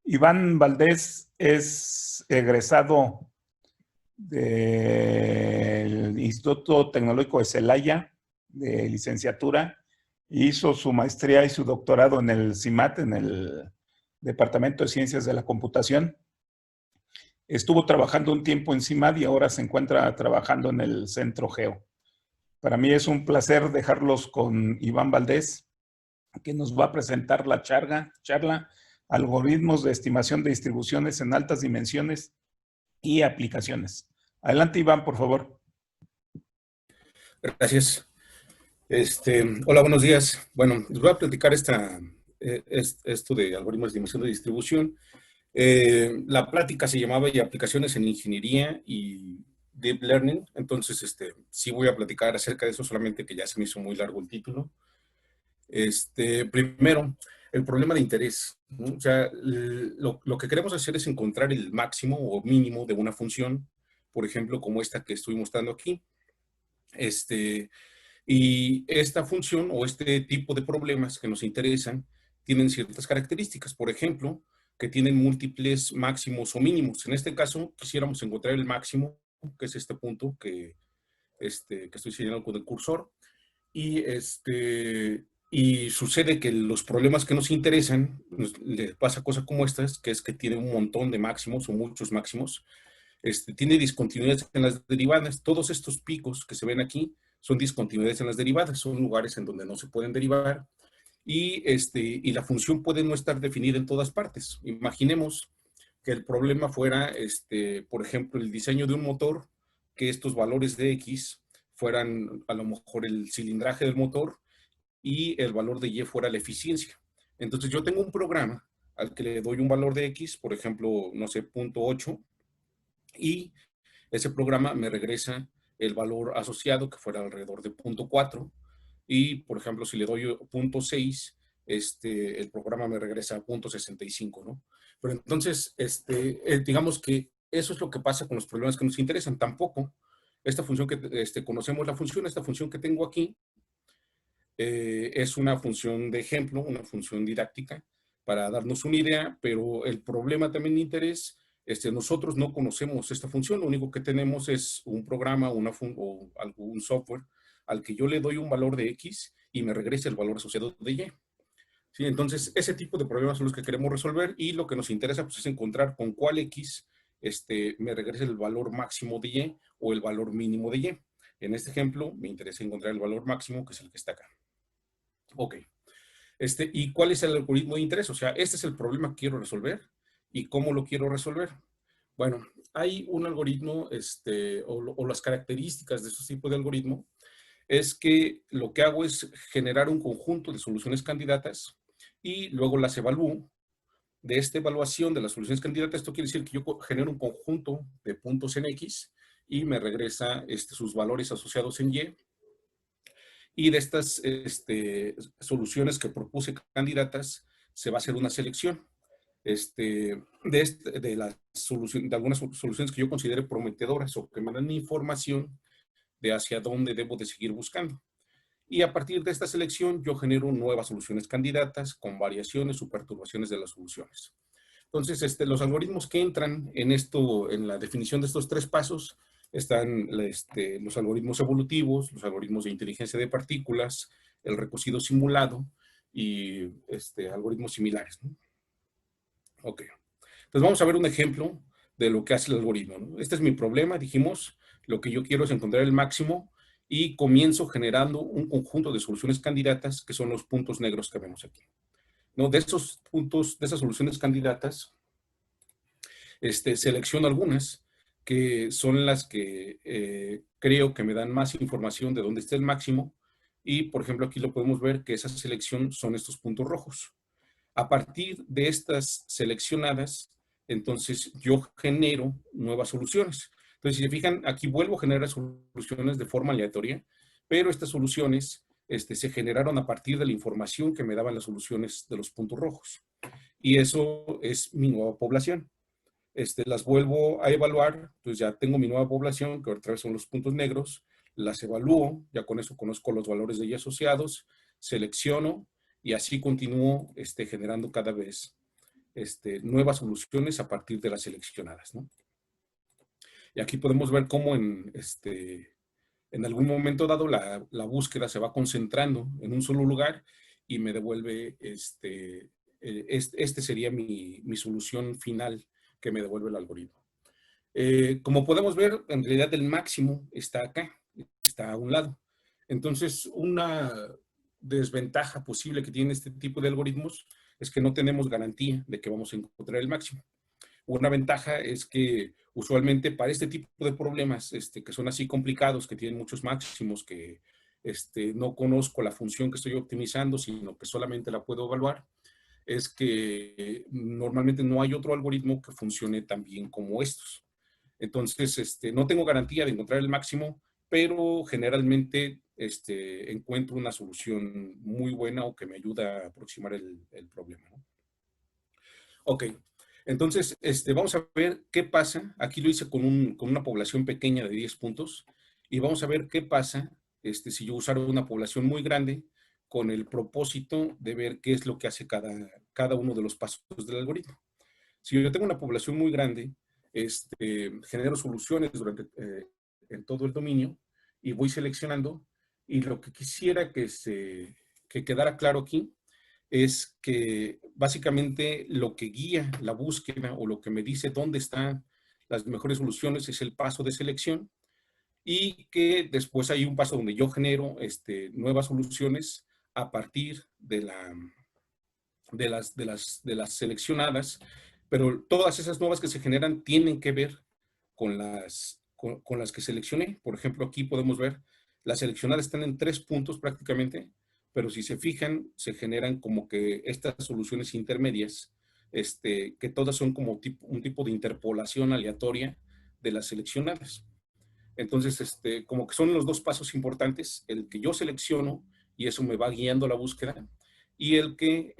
Iván Valdés es egresado del Instituto Tecnológico de Celaya, de licenciatura. Hizo su maestría y su doctorado en el CIMAT, en el Departamento de Ciencias de la Computación. Estuvo trabajando un tiempo en CIMAT y ahora se encuentra trabajando en el Centro Geo. Para mí es un placer dejarlos con Iván Valdés, que nos va a presentar la charla Algoritmos de estimación de distribuciones en altas dimensiones y aplicaciones. Adelante, Iván, por favor. Gracias. Hola, buenos días. Bueno, les voy a platicar esto de algoritmos de estimación de distribución. La plática se llamaba aplicaciones en ingeniería y deep learning. Entonces, sí voy a platicar acerca de eso, solamente que ya se me hizo muy largo el título. Primero, el problema de interés, ¿no? O sea, lo que queremos hacer es encontrar el máximo o mínimo de una función, por ejemplo, como esta que estoy mostrando aquí. Y esta función o este tipo de problemas que nos interesan tienen ciertas características. Por ejemplo, que tienen múltiples máximos o mínimos. En este caso, quisiéramos encontrar el máximo, que es este punto que estoy señalando con el cursor. Y sucede que los problemas que nos interesan, le pasa cosa como estas, que es que tiene un montón de máximos o muchos máximos. Tiene discontinuidades en las derivadas. Todos estos picos que se ven aquí son discontinuidades en las derivadas, son lugares en donde no se pueden derivar. Y la función puede no estar definida en todas partes. Imaginemos que el problema fuera, por ejemplo, el diseño de un motor, que estos valores de X fueran a lo mejor el cilindraje del motor y el valor de Y fuera la eficiencia. Entonces yo tengo un programa al que le doy un valor de X, por ejemplo, no sé, 0.8, y ese programa me regresa el valor asociado, que fuera alrededor de 0.4, y por ejemplo, si le doy 0.6, el programa me regresa a 0.65, ¿no? Pero entonces, digamos que eso es lo que pasa con los problemas que nos interesan. Tampoco esta función que conocemos la función, esta función que tengo aquí, es una función de ejemplo, una función didáctica, para darnos una idea, pero el problema también de interés, nosotros no conocemos esta función, lo único que tenemos es un programa o algún software al que yo le doy un valor de X y me regresa el valor asociado de Y. ¿Sí? Entonces, ese tipo de problemas son los que queremos resolver, y lo que nos interesa pues, es encontrar con cuál X me regresa el valor máximo de Y o el valor mínimo de Y. En este ejemplo, me interesa encontrar el valor máximo, que es el que está acá. Ok. ¿Y cuál es el algoritmo de interés? O sea, este es el problema que quiero resolver. ¿Y cómo lo quiero resolver? Bueno, hay un algoritmo, o las características de este tipo de algoritmo, es que lo que hago es generar un conjunto de soluciones candidatas y luego las evalúo. De esta evaluación de las soluciones candidatas, esto quiere decir que yo genero un conjunto de puntos en X y me regresa sus valores asociados en Y. Y de estas soluciones que propuse candidatas, se va a hacer una selección de algunas soluciones que yo considere prometedoras o que me dan información de hacia dónde debo de seguir buscando. Y a partir de esta selección, yo genero nuevas soluciones candidatas con variaciones o perturbaciones de las soluciones. Entonces, los algoritmos que entran en la definición de estos tres pasos, están los algoritmos evolutivos, los algoritmos de inteligencia de partículas, el recocido simulado y algoritmos similares, ¿no? Ok. Entonces vamos a ver un ejemplo de lo que hace el algoritmo, ¿no? Este es mi problema, dijimos, lo que yo quiero es encontrar el máximo y comienzo generando un conjunto de soluciones candidatas que son los puntos negros que vemos aquí, ¿no? De esos puntos, de esas soluciones candidatas, selecciono algunas que son las que creo que me dan más información de dónde está el máximo, y por ejemplo aquí lo podemos ver que esa selección son estos puntos rojos. A partir de estas seleccionadas, entonces yo genero nuevas soluciones. Entonces, si se fijan, aquí vuelvo a generar soluciones de forma aleatoria, pero estas soluciones se generaron a partir de la información que me daban las soluciones de los puntos rojos. Y eso es mi nueva población. Las vuelvo a evaluar, entonces ya tengo mi nueva población, que otra vez son los puntos negros, las evalúo, ya con eso conozco los valores de Y asociados, selecciono y así continúo generando cada vez nuevas soluciones a partir de las seleccionadas, ¿no? Y aquí podemos ver cómo en algún momento dado la búsqueda se va concentrando en un solo lugar y me devuelve, sería mi solución final que me devuelve el algoritmo. Como podemos ver, en realidad el máximo está acá, está a un lado. Entonces, una desventaja posible que tiene este tipo de algoritmos es que no tenemos garantía de que vamos a encontrar el máximo. Una ventaja es que usualmente para este tipo de problemas que son así complicados, que tienen muchos máximos, que no conozco la función que estoy optimizando, sino que solamente la puedo evaluar, es que normalmente no hay otro algoritmo que funcione tan bien como estos. Entonces, no tengo garantía de encontrar el máximo, pero generalmente encuentro una solución muy buena o que me ayuda a aproximar el problema, ¿no? Ok, entonces vamos a ver qué pasa. Aquí lo hice con una población pequeña de 10 puntos y vamos a ver qué pasa si yo usara una población muy grande con el propósito de ver qué es lo que hace cada uno de los pasos del algoritmo. Si yo tengo una población muy grande, genero soluciones en todo el dominio y voy seleccionando. Y lo que quisiera que quedara claro aquí es que básicamente lo que guía la búsqueda o lo que me dice dónde están las mejores soluciones es el paso de selección y que después hay un paso donde yo genero nuevas soluciones a partir de las seleccionadas, pero todas esas nuevas que se generan tienen que ver con las que seleccioné. Por ejemplo, aquí podemos ver, las seleccionadas están en 3 puntos prácticamente, pero si se fijan, se generan como que estas soluciones intermedias, que todas son como un tipo de interpolación aleatoria de las seleccionadas. Entonces, como que son los dos pasos importantes, el que yo selecciono y eso me va guiando la búsqueda, y el que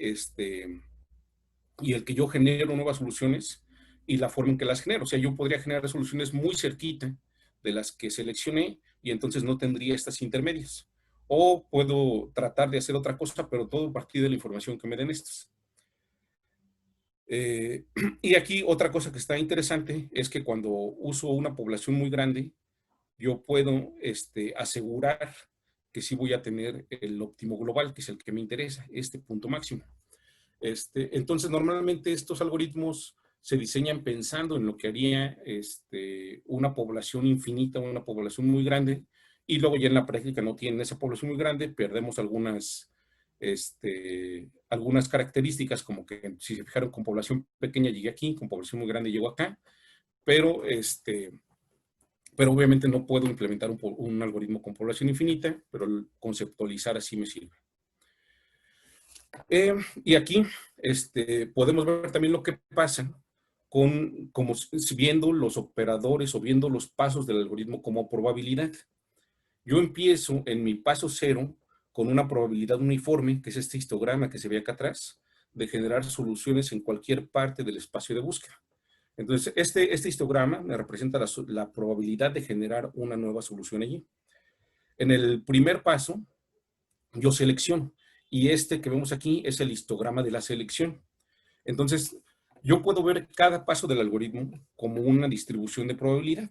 yo genero nuevas soluciones y la forma en que las genero. O sea, yo podría generar soluciones muy cerquita de las que seleccioné y entonces no tendría estas intermedias. O puedo tratar de hacer otra cosa, pero todo a partir de la información que me den estas. Y aquí otra cosa que está interesante es que cuando uso una población muy grande, yo puedo asegurar que sí voy a tener el óptimo global, que es el que me interesa, este punto máximo. Entonces, normalmente estos algoritmos se diseñan pensando en lo que haría una población infinita, una población muy grande, y luego ya en la práctica no tienen esa población muy grande, perdemos algunas características, como que si se fijaron con población pequeña llegué aquí, con población muy grande llego acá, pero, pero obviamente no puedo implementar un algoritmo con población infinita, pero conceptualizar así me sirve. Y aquí podemos ver también lo que pasa como viendo los operadores o viendo los pasos del algoritmo como probabilidad. Yo empiezo en mi paso 0 con una probabilidad uniforme, que es este histograma que se ve acá atrás, de generar soluciones en cualquier parte del espacio de búsqueda. Entonces, este histograma me representa la probabilidad de generar una nueva solución allí. En el primer paso, yo selecciono. Y que vemos aquí es el histograma de la selección. Entonces, yo puedo ver cada paso del algoritmo como una distribución de probabilidad.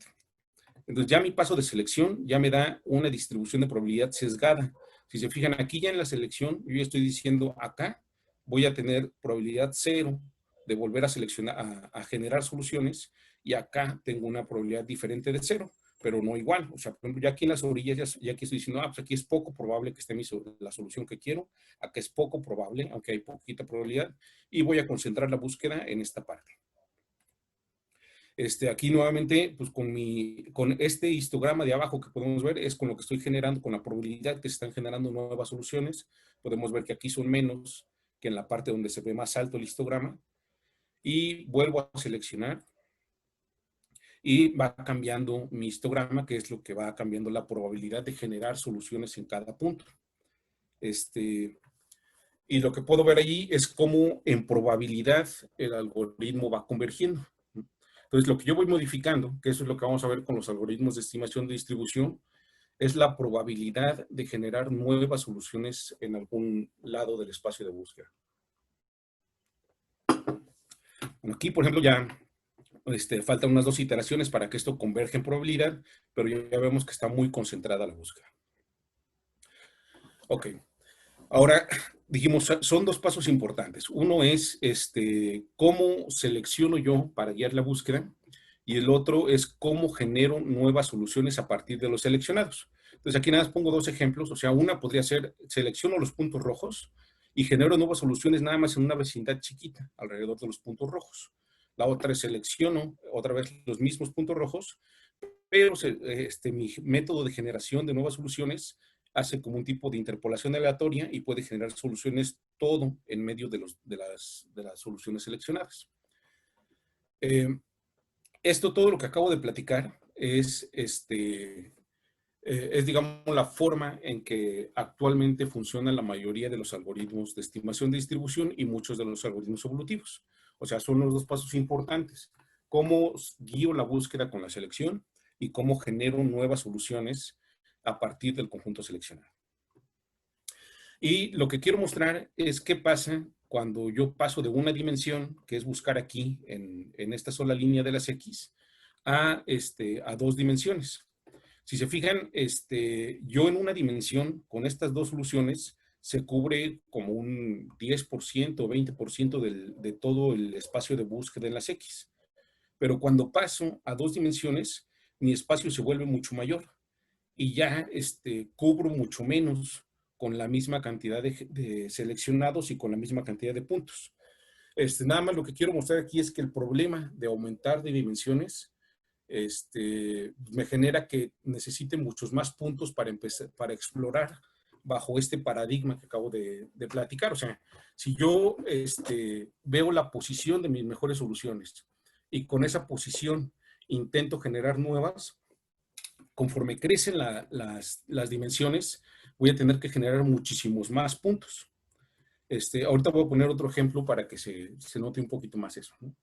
Entonces, ya mi paso de selección ya me da una distribución de probabilidad sesgada. Si se fijan aquí ya en la selección, yo ya estoy diciendo acá voy a tener probabilidad 0 de volver a seleccionar, a generar soluciones, y acá tengo una probabilidad diferente de 0, pero no igual. O sea, por ejemplo, ya aquí en las orillas, ya aquí estoy diciendo, pues aquí es poco probable que esté la solución que quiero, acá es poco probable, aunque hay poquita probabilidad, y voy a concentrar la búsqueda en esta parte. Aquí nuevamente, pues con este histograma de abajo que podemos ver, es con lo que estoy generando, con la probabilidad que se están generando nuevas soluciones. Podemos ver que aquí son menos que en la parte donde se ve más alto el histograma. Y vuelvo a seleccionar. Y va cambiando mi histograma, que es lo que va cambiando la probabilidad de generar soluciones en cada punto. Y lo que puedo ver allí es cómo en probabilidad el algoritmo va convergiendo. Entonces, lo que yo voy modificando, que eso es lo que vamos a ver con los algoritmos de estimación de distribución, es la probabilidad de generar nuevas soluciones en algún lado del espacio de búsqueda. Bueno, aquí, por ejemplo, ya faltan unas 2 iteraciones para que esto converja en probabilidad, pero ya vemos que está muy concentrada la búsqueda. Ok. Ahora, dijimos, son 2 pasos importantes. Uno es cómo selecciono yo para guiar la búsqueda, y el otro es cómo genero nuevas soluciones a partir de los seleccionados. Entonces, aquí nada más pongo 2 ejemplos. O sea, una podría ser, selecciono los puntos rojos y genero nuevas soluciones nada más en una vecindad chiquita, alrededor de los puntos rojos. La otra es selecciono otra vez los mismos puntos rojos, pero mi método de generación de nuevas soluciones hace como un tipo de interpolación aleatoria y puede generar soluciones todo en medio de las soluciones seleccionadas. Todo lo que acabo de platicar es, digamos, la forma en que actualmente funcionan la mayoría de los algoritmos de estimación de distribución y muchos de los algoritmos evolutivos. O sea, son los 2 pasos importantes. Cómo guío la búsqueda con la selección y cómo genero nuevas soluciones a partir del conjunto seleccionado. Y lo que quiero mostrar es qué pasa cuando yo paso de una dimensión, que es buscar aquí, en esta sola línea de las X, a 2 dimensiones. Si se fijan, yo en una dimensión, con estas 2 soluciones, se cubre como un 10% o 20% de todo el espacio de búsqueda en las X. Pero cuando paso a 2 dimensiones, mi espacio se vuelve mucho mayor y ya cubro mucho menos con la misma cantidad de seleccionados y con la misma cantidad de puntos. Nada más lo que quiero mostrar aquí es que el problema de aumentar de dimensiones me genera que necesite muchos más puntos para empezar, para explorar bajo este paradigma que acabo de platicar. O sea, si yo veo la posición de mis mejores soluciones y con esa posición intento generar nuevas, conforme crecen las dimensiones, voy a tener que generar muchísimos más puntos. Ahorita voy a poner otro ejemplo para que se note un poquito más eso, ¿no?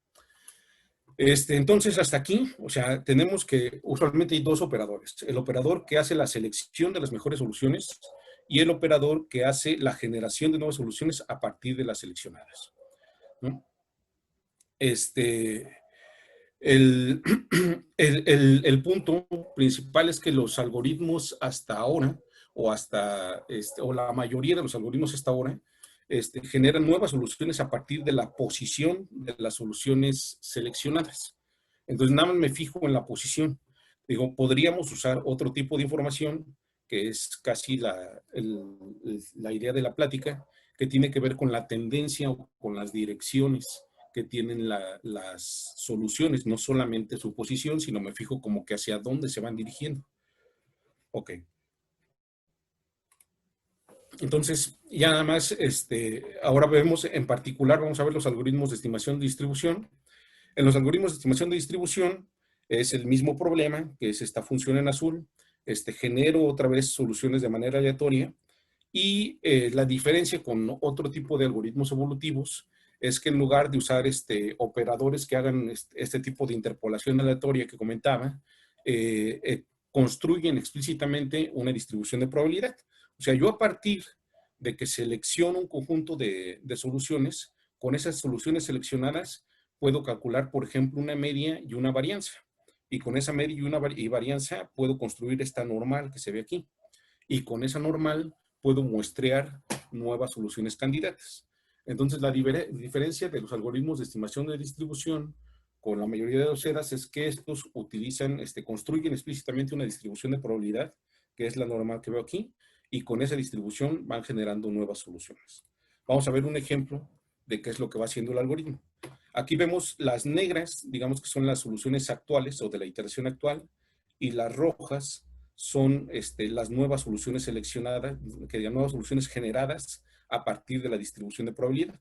Entonces, hasta aquí, o sea, tenemos que usualmente hay 2 operadores. El operador que hace la selección de las mejores soluciones y el operador que hace la generación de nuevas soluciones a partir de las seleccionadas, ¿no? El, el punto principal es que los algoritmos hasta ahora, o la mayoría de los algoritmos hasta ahora, generan nuevas soluciones a partir de la posición de las soluciones seleccionadas. Entonces, nada más me fijo en la posición. Digo, podríamos usar otro tipo de información, que es casi la idea de la plática, que tiene que ver con la tendencia o con las direcciones que tienen las soluciones, no solamente su posición, sino me fijo como que hacia dónde se van dirigiendo. Ok. Entonces, ya nada más, ahora vemos en particular, vamos a ver los algoritmos de estimación de distribución. En los algoritmos de estimación de distribución es el mismo problema, que es esta función en azul. Genero otra vez soluciones de manera aleatoria. Y la diferencia con otro tipo de algoritmos evolutivos es que en lugar de usar operadores que hagan este tipo de interpolación aleatoria que comentaba, construyen explícitamente una distribución de probabilidad. O sea, yo a partir de que selecciono un conjunto de soluciones, con esas soluciones seleccionadas puedo calcular, por ejemplo, una media y una varianza. Y con esa media y una varianza puedo construir esta normal que se ve aquí. Y con esa normal puedo muestrear nuevas soluciones candidatas. Entonces, la diferencia de los algoritmos de estimación de distribución con la mayoría de los EDAs es que estos utilizan, construyen explícitamente una distribución de probabilidad, que es la normal que veo aquí, y con esa distribución van generando nuevas soluciones. Vamos a ver un ejemplo de qué es lo que va haciendo el algoritmo. Aquí vemos las negras, digamos que son las soluciones actuales o de la iteración actual, y las rojas son las nuevas soluciones seleccionadas, que digan nuevas soluciones generadas a partir de la distribución de probabilidad.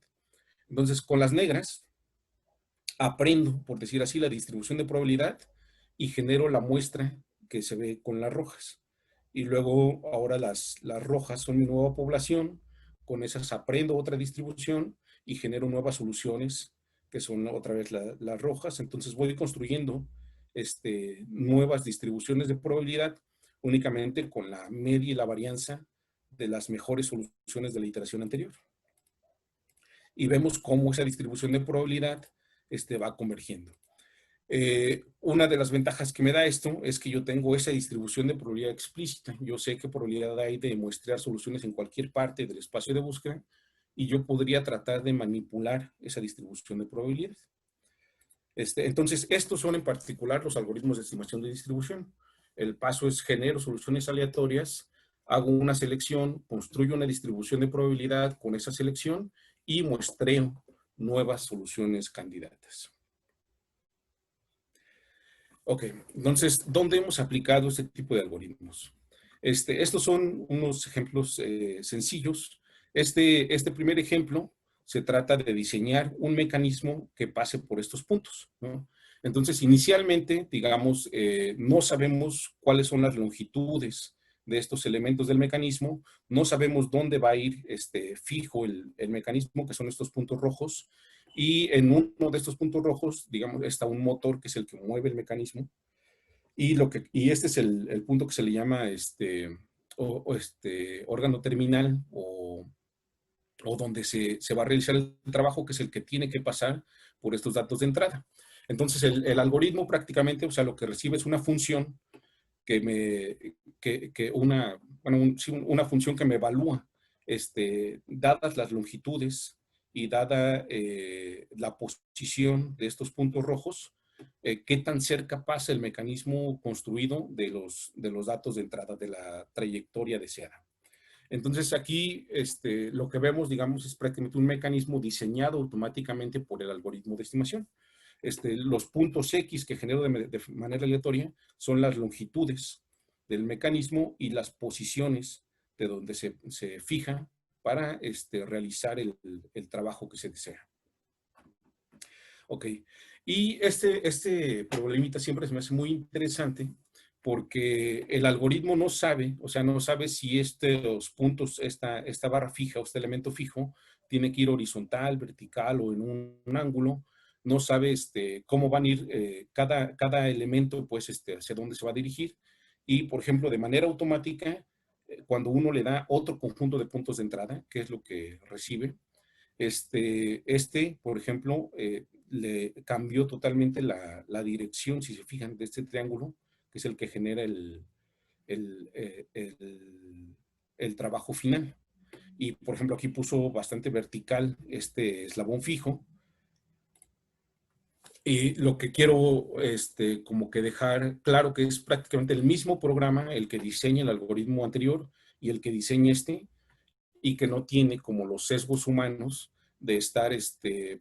Entonces, con las negras, aprendo, por decir así, la distribución de probabilidad y genero la muestra que se ve con las rojas. Y luego, ahora las rojas son mi nueva población, con esas aprendo otra distribución y genero nuevas soluciones que son otra vez las rojas. Entonces voy construyendo nuevas distribuciones de probabilidad únicamente con la media y la varianza de las mejores soluciones de la iteración anterior. Y vemos cómo esa distribución de probabilidad va convergiendo. Una de las ventajas que me da esto es que yo tengo esa distribución de probabilidad explícita. Yo sé qué probabilidad hay de muestrear soluciones en cualquier parte del espacio de búsqueda y yo podría tratar de manipular esa distribución de probabilidad. Entonces, estos son en particular los algoritmos de estimación de distribución. El paso es genero soluciones aleatorias, hago una selección, construyo una distribución de probabilidad con esa selección y muestreo nuevas soluciones candidatas. Ok, entonces, ¿dónde hemos aplicado este tipo de algoritmos? Estos son unos ejemplos sencillos. Este primer ejemplo se trata de diseñar un mecanismo que pase por estos puntos, ¿no? Entonces, inicialmente, digamos, no sabemos cuáles son las longitudes de estos elementos del mecanismo, no sabemos dónde va a ir fijo el mecanismo, que son estos puntos rojos, y en uno de estos puntos rojos, digamos, está un motor que es el que mueve el mecanismo, y este es el punto que se le llama órgano terminal o donde se va a realizar el trabajo, que es el que tiene que pasar por estos datos de entrada. Entonces, el algoritmo prácticamente, o sea, lo que recibe es una función una función que me evalúa, dadas las longitudes y dada la posición de estos puntos rojos, qué tan cerca pasa el mecanismo construido de los datos de entrada, de la trayectoria deseada. Entonces aquí lo que vemos, digamos, es prácticamente un mecanismo diseñado automáticamente por el algoritmo de estimación. Los puntos X que genero de manera aleatoria son las longitudes del mecanismo y las posiciones de donde se fija para realizar el trabajo que se desea. Ok, y este problemita siempre se me hace muy interesante porque el algoritmo no sabe, o sea, no sabe si estos puntos, esta barra fija o este elemento fijo tiene que ir horizontal, vertical o en un ángulo. No sabe cómo van a ir cada elemento, pues, hacia dónde se va a dirigir. Y, por ejemplo, de manera automática, cuando uno le da otro conjunto de puntos de entrada, que es lo que recibe, por ejemplo, le cambió totalmente la dirección, si se fijan, de este triángulo, que es el que genera el trabajo final. Y, por ejemplo, aquí puso bastante vertical este eslabón fijo. Y lo que quiero como que dejar claro que es prácticamente el mismo programa el que diseña el algoritmo anterior y el que diseña y que no tiene como los sesgos humanos de estar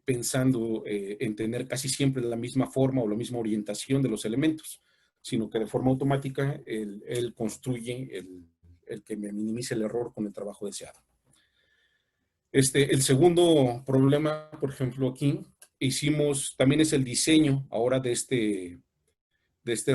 pensando en tener casi siempre la misma forma o la misma orientación de los elementos, sino que de forma automática él construye el que me minimice el error con el trabajo deseado. El segundo problema, por ejemplo, aquí también es el diseño ahora de este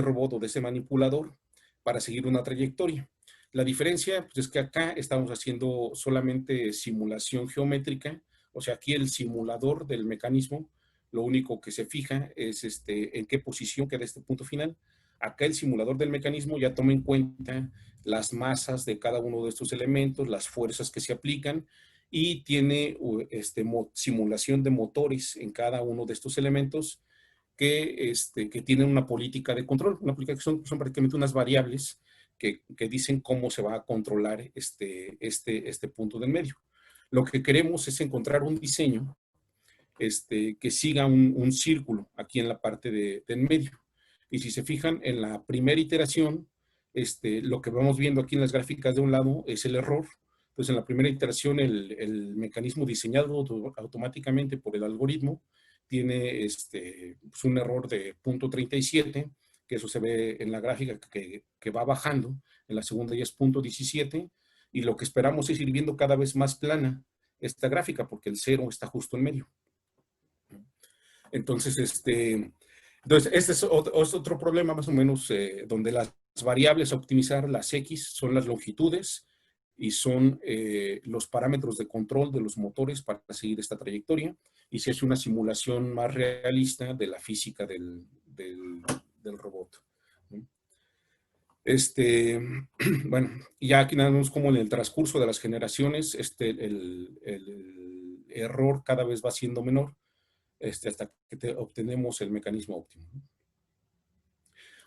robot o de este manipulador para seguir una trayectoria. La diferencia pues, es que acá estamos haciendo solamente simulación geométrica, o sea, aquí el simulador del mecanismo, lo único que se fija es en qué posición queda este punto final. Acá el simulador del mecanismo ya toma en cuenta las masas de cada uno de estos elementos, las fuerzas que se aplican y tiene simulación de motores en cada uno de estos elementos que tienen una política de control, una política que son prácticamente unas variables que dicen cómo se va a controlar este punto del medio. Lo que queremos es encontrar un diseño que siga un círculo aquí en la parte del medio. Y si se fijan, en la primera iteración, lo que vamos viendo aquí en las gráficas de un lado es el error. Entonces, en la primera iteración, el mecanismo diseñado automáticamente por el algoritmo tiene pues un error de 0.37, que eso se ve en la gráfica que va bajando. En la segunda ya es 0.17, y lo que esperamos es ir viendo cada vez más plana esta gráfica, porque el 0 está justo en medio. Entonces, este es otro problema más o menos donde las variables a optimizar, las X, son las longitudes y son los parámetros de control de los motores para seguir esta trayectoria, y se hace una simulación más realista de la física del robot. Bueno, ya aquí nada más como en el transcurso de las generaciones, el error cada vez va siendo menor, hasta que obtenemos el mecanismo óptimo.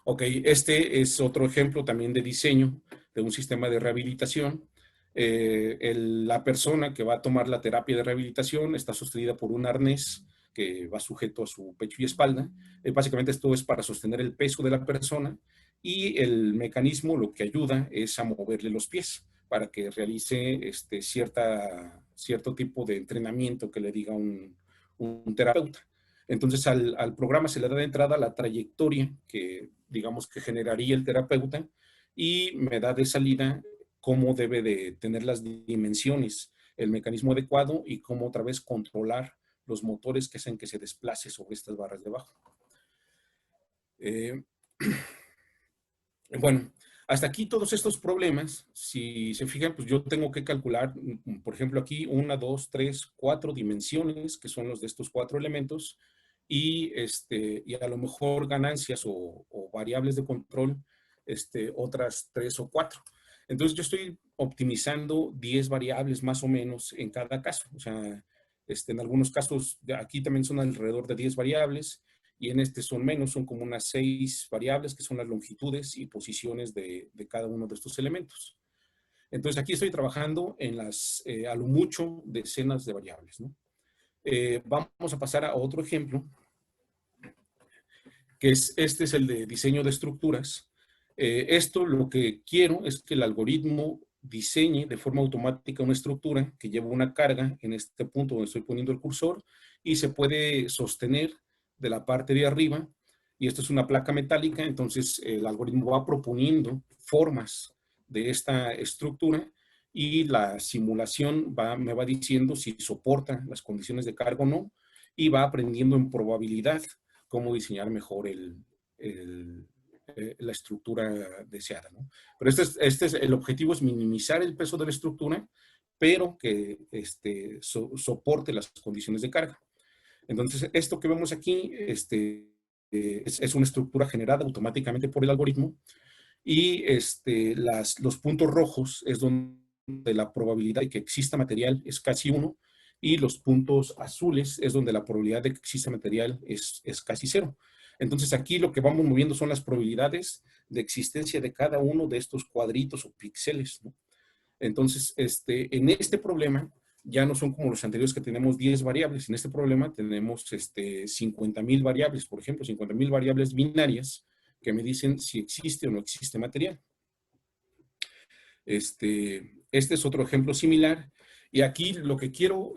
Ok, este es otro ejemplo también de diseño de un sistema de rehabilitación. La persona que va a tomar la terapia de rehabilitación está sostenida por un arnés que va sujeto a su pecho y espalda. Básicamente esto es para sostener el peso de la persona y el mecanismo lo que ayuda es a moverle los pies para que realice cierto tipo de entrenamiento que le diga un terapeuta. Entonces al programa se le da de entrada la trayectoria que digamos que generaría el terapeuta y me da de salida cómo debe de tener las dimensiones, el mecanismo adecuado y cómo otra vez controlar los motores que hacen que se desplace sobre estas barras de abajo. Bueno, hasta aquí todos estos problemas, si se fijan, pues yo tengo que calcular, por ejemplo, aquí 1, 2, 3, 4 dimensiones, que son los de estos 4 elementos, y a lo mejor ganancias o variables de control, otras 3 o 4. Entonces yo estoy optimizando 10 variables más o menos en cada caso. O sea, en algunos casos, aquí también son alrededor de 10 variables, y en este son menos, son como unas 6 variables que son las longitudes y posiciones de cada uno de estos elementos. Entonces aquí estoy trabajando en a lo mucho decenas de variables, ¿no? Vamos a pasar a otro ejemplo, que este es el de diseño de estructuras. Esto lo que quiero es que el algoritmo diseñe de forma automática una estructura que lleva una carga en este punto donde estoy poniendo el cursor y se puede sostener de la parte de arriba, y esto es una placa metálica. Entonces el algoritmo va proponiendo formas de esta estructura y la simulación me va diciendo si soporta las condiciones de carga o no, y va aprendiendo en probabilidad cómo diseñar mejor la estructura deseada, ¿no? Pero el objetivo es minimizar el peso de la estructura, pero que soporte las condiciones de carga. Entonces, esto que vemos aquí es una estructura generada automáticamente por el algoritmo, y los puntos rojos es donde la probabilidad de que exista material es casi 1, y los puntos azules es donde la probabilidad de que exista material es casi 0. Entonces aquí lo que vamos moviendo son las probabilidades de existencia de cada uno de estos cuadritos o píxeles, ¿no? Entonces, en este problema ya no son como los anteriores que tenemos 10 variables. En este problema tenemos 50,000 variables, por ejemplo, 50,000 variables binarias que me dicen si existe o no existe material. Este es otro ejemplo similar. Y aquí lo que quiero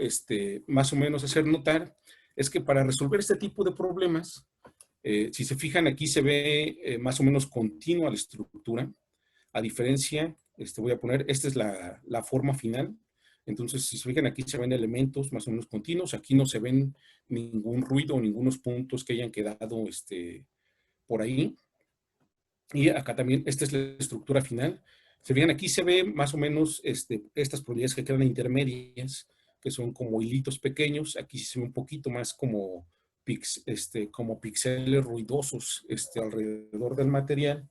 más o menos hacer notar es que para resolver este tipo de problemas, si se fijan, aquí se ve más o menos continua la estructura. A diferencia, voy a poner, esta es la forma final. Entonces, si se fijan, aquí se ven elementos más o menos continuos. Aquí no se ven ningún ruido o ningunos puntos que hayan quedado por ahí. Y acá también, esta es la estructura final. Se fijan, aquí se ve más o menos estas probabilidades que quedan intermedias, que son como hilitos pequeños. Aquí se ve un poquito más como píxeles ruidosos alrededor del material.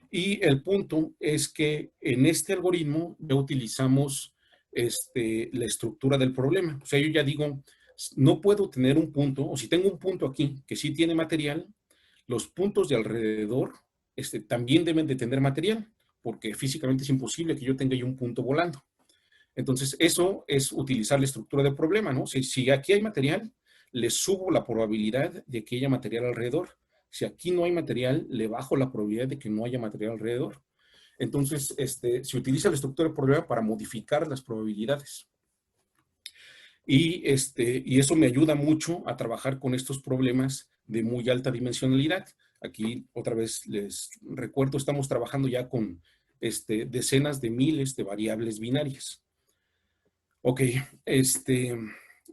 Y el punto es que en este algoritmo ya utilizamos la estructura del problema. O sea, yo ya digo, no puedo tener un punto, o si tengo un punto aquí que sí tiene material, los puntos de alrededor también deben de tener material, porque físicamente es imposible que yo tenga yo un punto volando. Entonces, eso es utilizar la estructura del problema, ¿no? Si aquí hay material, le subo la probabilidad de que haya material alrededor. Si aquí no hay material, le bajo la probabilidad de que no haya material alrededor. Entonces, se utiliza la estructura del problema para modificar las probabilidades. Y eso me ayuda mucho a trabajar con estos problemas de muy alta dimensionalidad. Aquí, otra vez, les recuerdo, estamos trabajando ya con decenas de miles de variables binarias. Ok,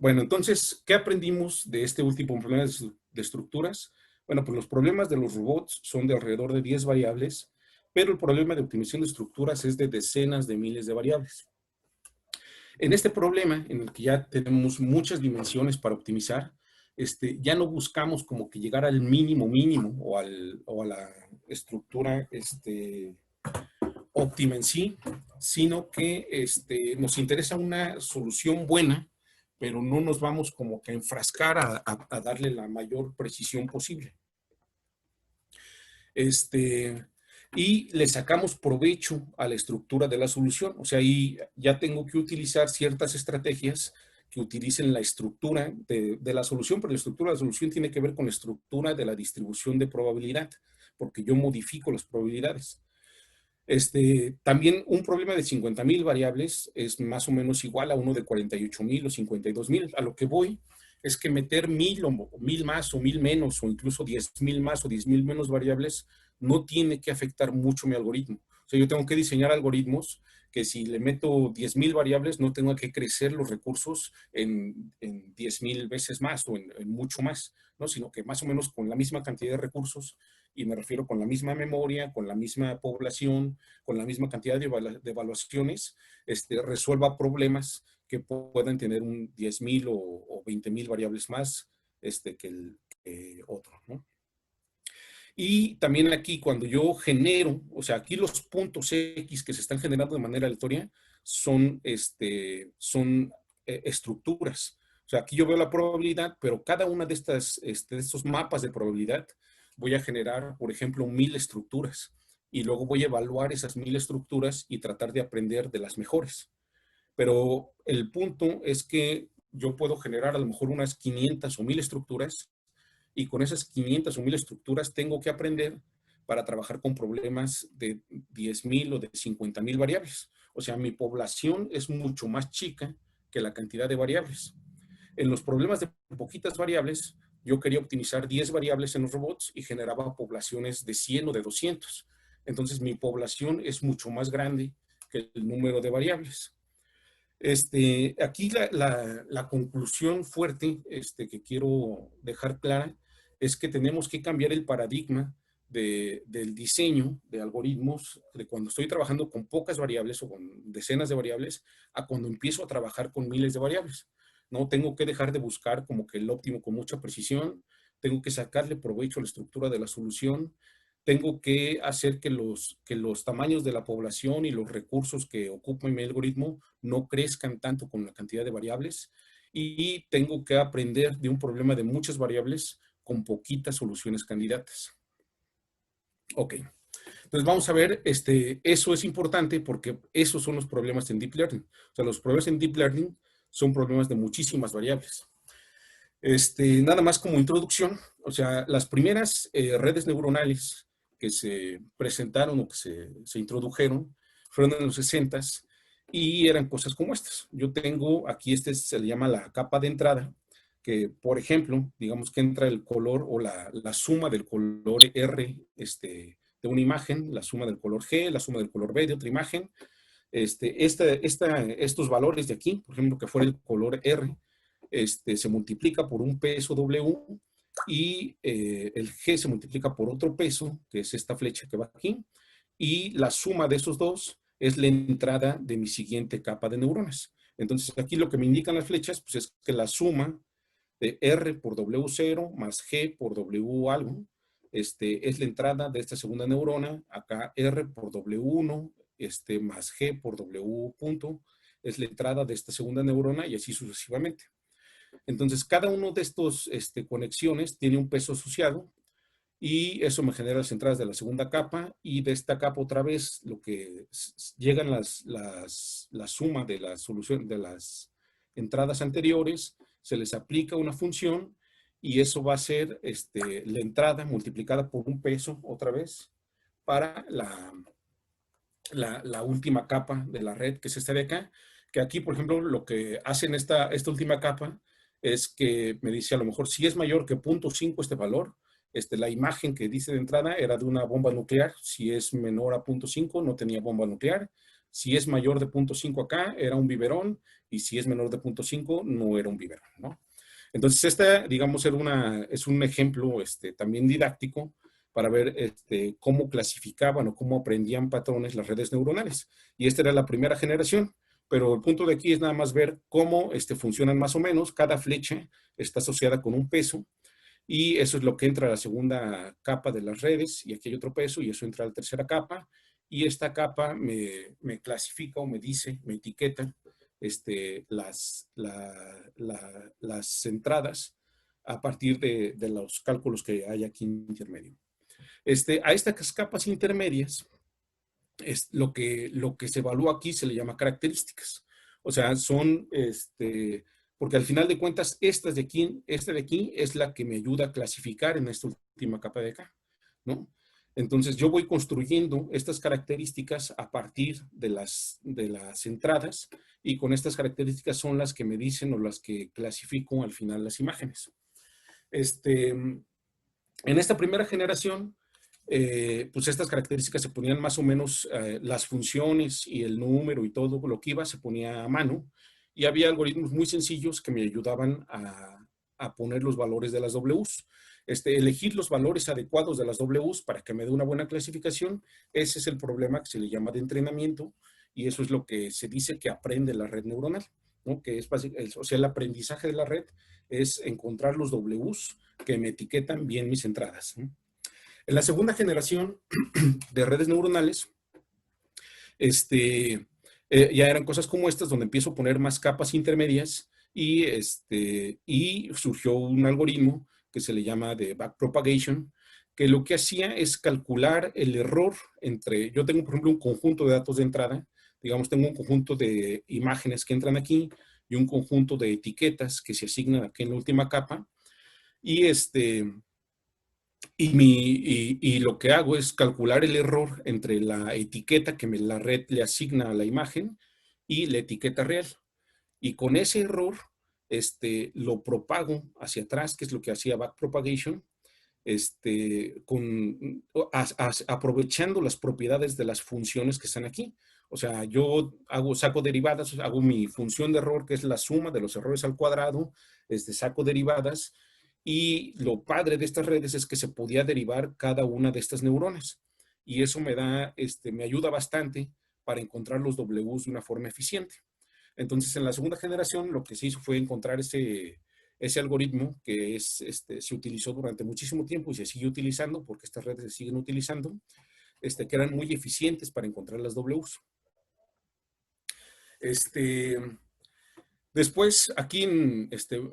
bueno, entonces, ¿qué aprendimos de este último problema de estructuras? Bueno, pues los problemas de los robots son de alrededor de 10 variables, pero el problema de optimización de estructuras es de decenas de miles de variables. En este problema, en el que ya tenemos muchas dimensiones para optimizar, ya no buscamos como que llegar al mínimo mínimo o a la estructura óptima en sí, sino que nos interesa una solución buena, pero no nos vamos como que a enfrascar a darle la mayor precisión posible. Y le sacamos provecho a la estructura de la solución. O sea, ahí ya tengo que utilizar ciertas estrategias que utilicen la estructura de la solución, pero la estructura de la solución tiene que ver con la estructura de la distribución de probabilidad, porque yo modifico las probabilidades. También un problema de 50,000 variables es más o menos igual a uno de 48,000 o 52,000. A lo que voy es que meter 1,000 o 1,000 más o 1,000 menos o incluso 10,000 más o 10,000 menos variables no tiene que afectar mucho mi algoritmo. O sea, yo tengo que diseñar algoritmos que si le meto 10,000 variables no tengo que crecer los recursos en 10,000 veces más o en mucho más, ¿no? Sino que más o menos con la misma cantidad de recursos, y me refiero con la misma memoria, con la misma población, con la misma cantidad de evaluaciones, resuelva problemas que puedan tener un 10,000 o 20,000 variables más que otro, ¿no? Y también aquí cuando yo genero, o sea, aquí los puntos X que se están generando de manera aleatoria son estructuras. O sea, aquí yo veo la probabilidad, pero cada una de estos mapas de probabilidad voy a generar, por ejemplo, 1,000 estructuras. Y luego voy a evaluar esas 1,000 estructuras y tratar de aprender de las mejores. Pero el punto es que yo puedo generar a lo mejor unas 500 o 1,000 estructuras, y con esas 500 o 1,000 estructuras tengo que aprender para trabajar con problemas de 10,000 o de 50,000 variables. O sea, mi población es mucho más chica que la cantidad de variables. En los problemas de poquitas variables, yo quería optimizar 10 variables en los robots y generaba poblaciones de 100 o de 200. Entonces, mi población es mucho más grande que el número de variables. Aquí la conclusión fuerte que quiero dejar clara es que tenemos que cambiar el paradigma del diseño de algoritmos, de cuando estoy trabajando con pocas variables o con decenas de variables, a cuando empiezo a trabajar con miles de variables. No tengo que dejar de buscar como que el óptimo con mucha precisión, tengo que sacarle provecho a la estructura de la solución, tengo que hacer que los tamaños de la población y los recursos que ocupa mi algoritmo no crezcan tanto con la cantidad de variables, y tengo que aprender de un problema de muchas variables con poquitas soluciones candidatas. Ok, entonces vamos a ver, eso es importante porque esos son los problemas en Deep Learning. O sea, los problemas en Deep Learning son problemas de muchísimas variables. Nada más como introducción, o sea, las primeras redes neuronales que se presentaron o que se introdujeron fueron en los 60s y eran cosas como estas. Yo tengo aquí, se le llama la capa de entrada, que por ejemplo, digamos que entra el color o la suma del color R de una imagen, la suma del color G, la suma del color B de otra imagen. Estos valores de aquí, por ejemplo, que fuera el color R, se multiplica por un peso W y el G se multiplica por otro peso, que es esta flecha que va aquí, y la suma de esos dos es la entrada de mi siguiente capa de neuronas. Entonces aquí lo que me indican las flechas pues es que la suma de R por W0 más G por W algo es la entrada de esta segunda neurona. Acá R por W1 más G por W punto es la entrada de esta segunda neurona, y así sucesivamente. Entonces, cada uno de estos conexiones tiene un peso asociado, y eso me genera las entradas de la segunda capa, y de esta capa otra vez lo que llegan la suma de la solución de las entradas anteriores, se les aplica una función y eso va a ser la entrada multiplicada por un peso otra vez para la última capa de la red, que es esta de acá, que aquí, por ejemplo, lo que hace en esta última capa es que me dice a lo mejor si es mayor que 0.5 este valor, la imagen que dice de entrada era de una bomba nuclear. Si es menor a 0.5 no tenía bomba nuclear. Si es mayor de 0.5 acá, era un biberón, y si es menor de 0.5 no era un biberón, ¿no? Entonces, digamos, es un ejemplo también didáctico para ver cómo clasificaban o cómo aprendían patrones las redes neuronales. Y esta era la primera generación, pero el punto de aquí es nada más ver cómo funcionan más o menos. Cada flecha está asociada con un peso, y eso es lo que entra a la segunda capa de las redes, y aquí hay otro peso, y eso entra a la tercera capa, y esta capa me clasifica o me dice, me etiqueta las entradas a partir de los cálculos que hay aquí intermedio. A estas capas intermedias, lo que se evalúa aquí se le llama características. O sea, son, porque al final de cuentas, esta de aquí es la que me ayuda a clasificar en esta última capa de acá, ¿no? Entonces, yo voy construyendo estas características a partir de las entradas, y con estas características son las que me dicen o las que clasifico al final las imágenes. En esta primera generación, pues estas características se ponían más o menos, las funciones y el número y todo lo que iba se ponía a mano, y había algoritmos muy sencillos que me ayudaban a poner los valores de las Ws. Elegir los valores adecuados de las Ws para que me dé una buena clasificación, ese es el problema que se le llama de entrenamiento, y eso es lo que se dice que aprende la red neuronal, ¿no? Que es o sea, el aprendizaje de la red es encontrar los Ws que me etiquetan bien mis entradas, ¿no? En la segunda generación de redes neuronales, ya eran cosas como estas, donde empiezo a poner más capas intermedias, y surgió un algoritmo que se le llama de backpropagation, que lo que hacía es calcular el error entre, yo tengo por ejemplo un conjunto de datos de entrada, digamos tengo un conjunto de imágenes que entran aquí y un conjunto de etiquetas que se asignan aquí en la última capa, y y lo que hago es calcular el error entre la etiqueta que la red le asigna a la imagen y la etiqueta real. Y con ese error, lo propago hacia atrás, que es lo que hacía backpropagation, aprovechando las propiedades de las funciones que están aquí. O sea, yo saco derivadas, hago mi función de error, que es la suma de los errores al cuadrado, saco derivadas, y lo padre de estas redes es que se podía derivar cada una de estas neuronas. Y eso me ayuda bastante para encontrar los Ws de una forma eficiente. Entonces, en la segunda generación, lo que se hizo fue encontrar ese algoritmo que se utilizó durante muchísimo tiempo y se sigue utilizando, porque estas redes se siguen utilizando, que eran muy eficientes para encontrar las Ws. Después, aquí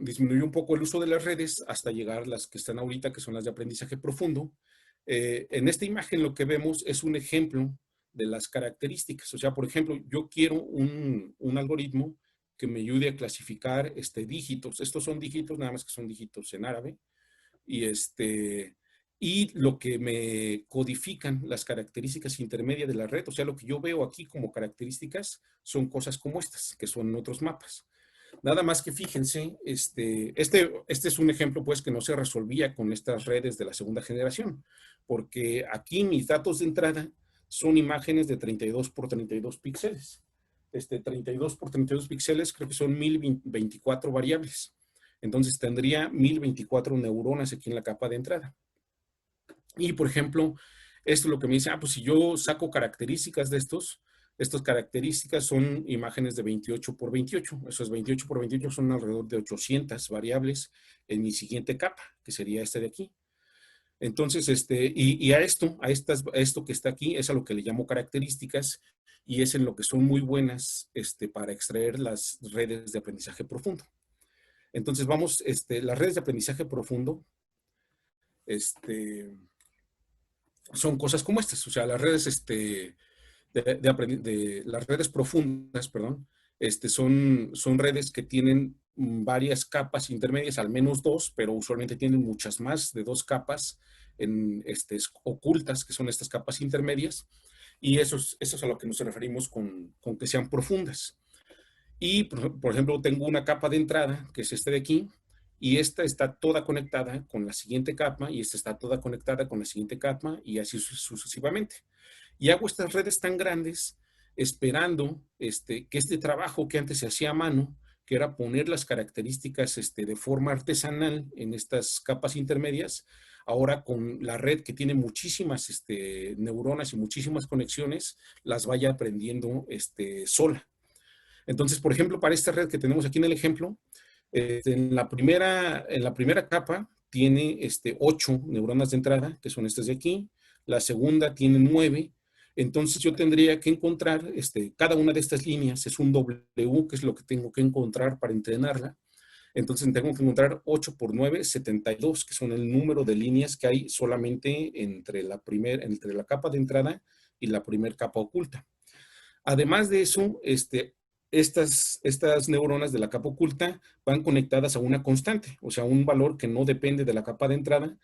disminuyó un poco el uso de las redes hasta llegar a las que están ahorita, que son las de aprendizaje profundo. En esta imagen lo que vemos es un ejemplo de las características. O sea, por ejemplo, yo quiero un algoritmo que me ayude a clasificar dígitos. Estos son dígitos, nada más que son dígitos en árabe. Y lo que me codifican las características intermedias de la red, o sea, lo que yo veo aquí como características, son cosas como estas, que son otros mapas. Nada más que fíjense, este es un ejemplo pues que no se resolvía con estas redes de la segunda generación, porque aquí mis datos de entrada son imágenes de 32 por 32 píxeles. 32 por 32 píxeles creo que son 1024 variables. Entonces tendría 1024 neuronas aquí en la capa de entrada. Y por ejemplo, esto es lo que me dice, pues si yo saco características de estas características son imágenes de 28 por 28. Esos 28 por 28 son alrededor de 800 variables en mi siguiente capa, que sería de aquí. Entonces, y a esto que está aquí es a lo que le llamo características, y es en lo que son muy buenas para extraer las redes de aprendizaje profundo. Entonces, vamos, las redes de aprendizaje profundo, son cosas como estas. O sea, las redes, las redes profundas, perdón, son redes que tienen varias capas intermedias, al menos dos, pero usualmente tienen muchas más de dos capas ocultas, que son estas capas intermedias, y eso es a lo que nos referimos con que sean profundas. Y, por ejemplo, tengo una capa de entrada, que es de aquí, y esta está toda conectada con la siguiente capa, y esta está toda conectada con la siguiente capa, y así sucesivamente. Y hago estas redes tan grandes esperando que este trabajo que antes se hacía a mano, que era poner las características de forma artesanal en estas capas intermedias, ahora con la red que tiene muchísimas neuronas y muchísimas conexiones, las vaya aprendiendo sola. Entonces, por ejemplo, para esta red que tenemos aquí en el ejemplo, en la primera capa tiene 8 neuronas de entrada, que son estas de aquí. La segunda tiene 9. Entonces yo tendría que encontrar, cada una de estas líneas es un W, que es lo que tengo que encontrar para entrenarla. Entonces tengo que encontrar 8 por 9, 72, que son el número de líneas que hay solamente entre la capa de entrada y la primera capa oculta. Además de eso, estas neuronas de la capa oculta van conectadas a una constante, o sea, un valor que no depende de la capa de entrada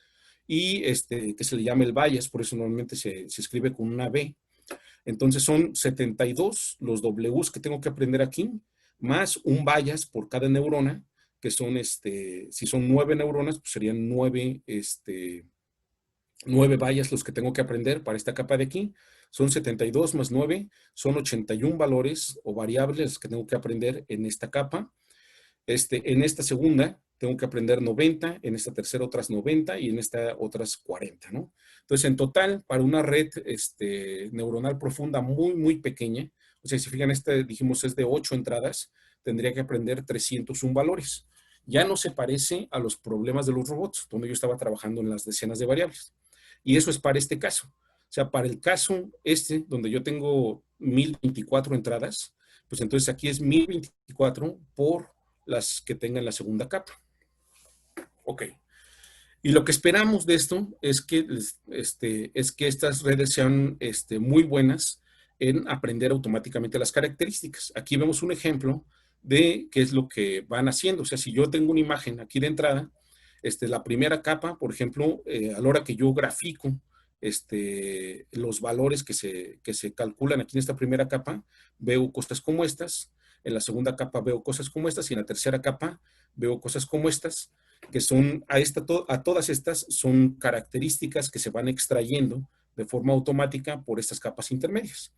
y que se le llama el bias, por eso normalmente se escribe con una B. Entonces son 72 los Ws que tengo que aprender aquí, más un bias por cada neurona, que son, si son 9 neuronas, pues serían 9 bias los que tengo que aprender para esta capa de aquí. Son 72 más 9, son 81 valores o variables que tengo que aprender en esta capa. En esta segunda tengo que aprender 90, en esta tercera otras 90 y en esta otras 40, ¿no? Entonces, en total, para una red neuronal profunda muy, muy pequeña, o sea, si fijan, dijimos es de 8 entradas, tendría que aprender 301 valores. Ya no se parece a los problemas de los robots, donde yo estaba trabajando en las decenas de variables. Y eso es para este caso. O sea, para el caso donde yo tengo 1024 entradas, pues entonces aquí es 1024 por las que tengan la segunda capa. Ok. Y lo que esperamos de esto es que estas redes sean muy buenas en aprender automáticamente las características. Aquí vemos un ejemplo de qué es lo que van haciendo. O sea, si yo tengo una imagen aquí de entrada, la primera capa, por ejemplo, a la hora que yo grafico los valores que se calculan aquí en esta primera capa, veo cosas como estas. En la segunda capa veo cosas como estas y en la tercera capa veo cosas como estas, que son, a todas estas son características que se van extrayendo de forma automática por estas capas intermedias.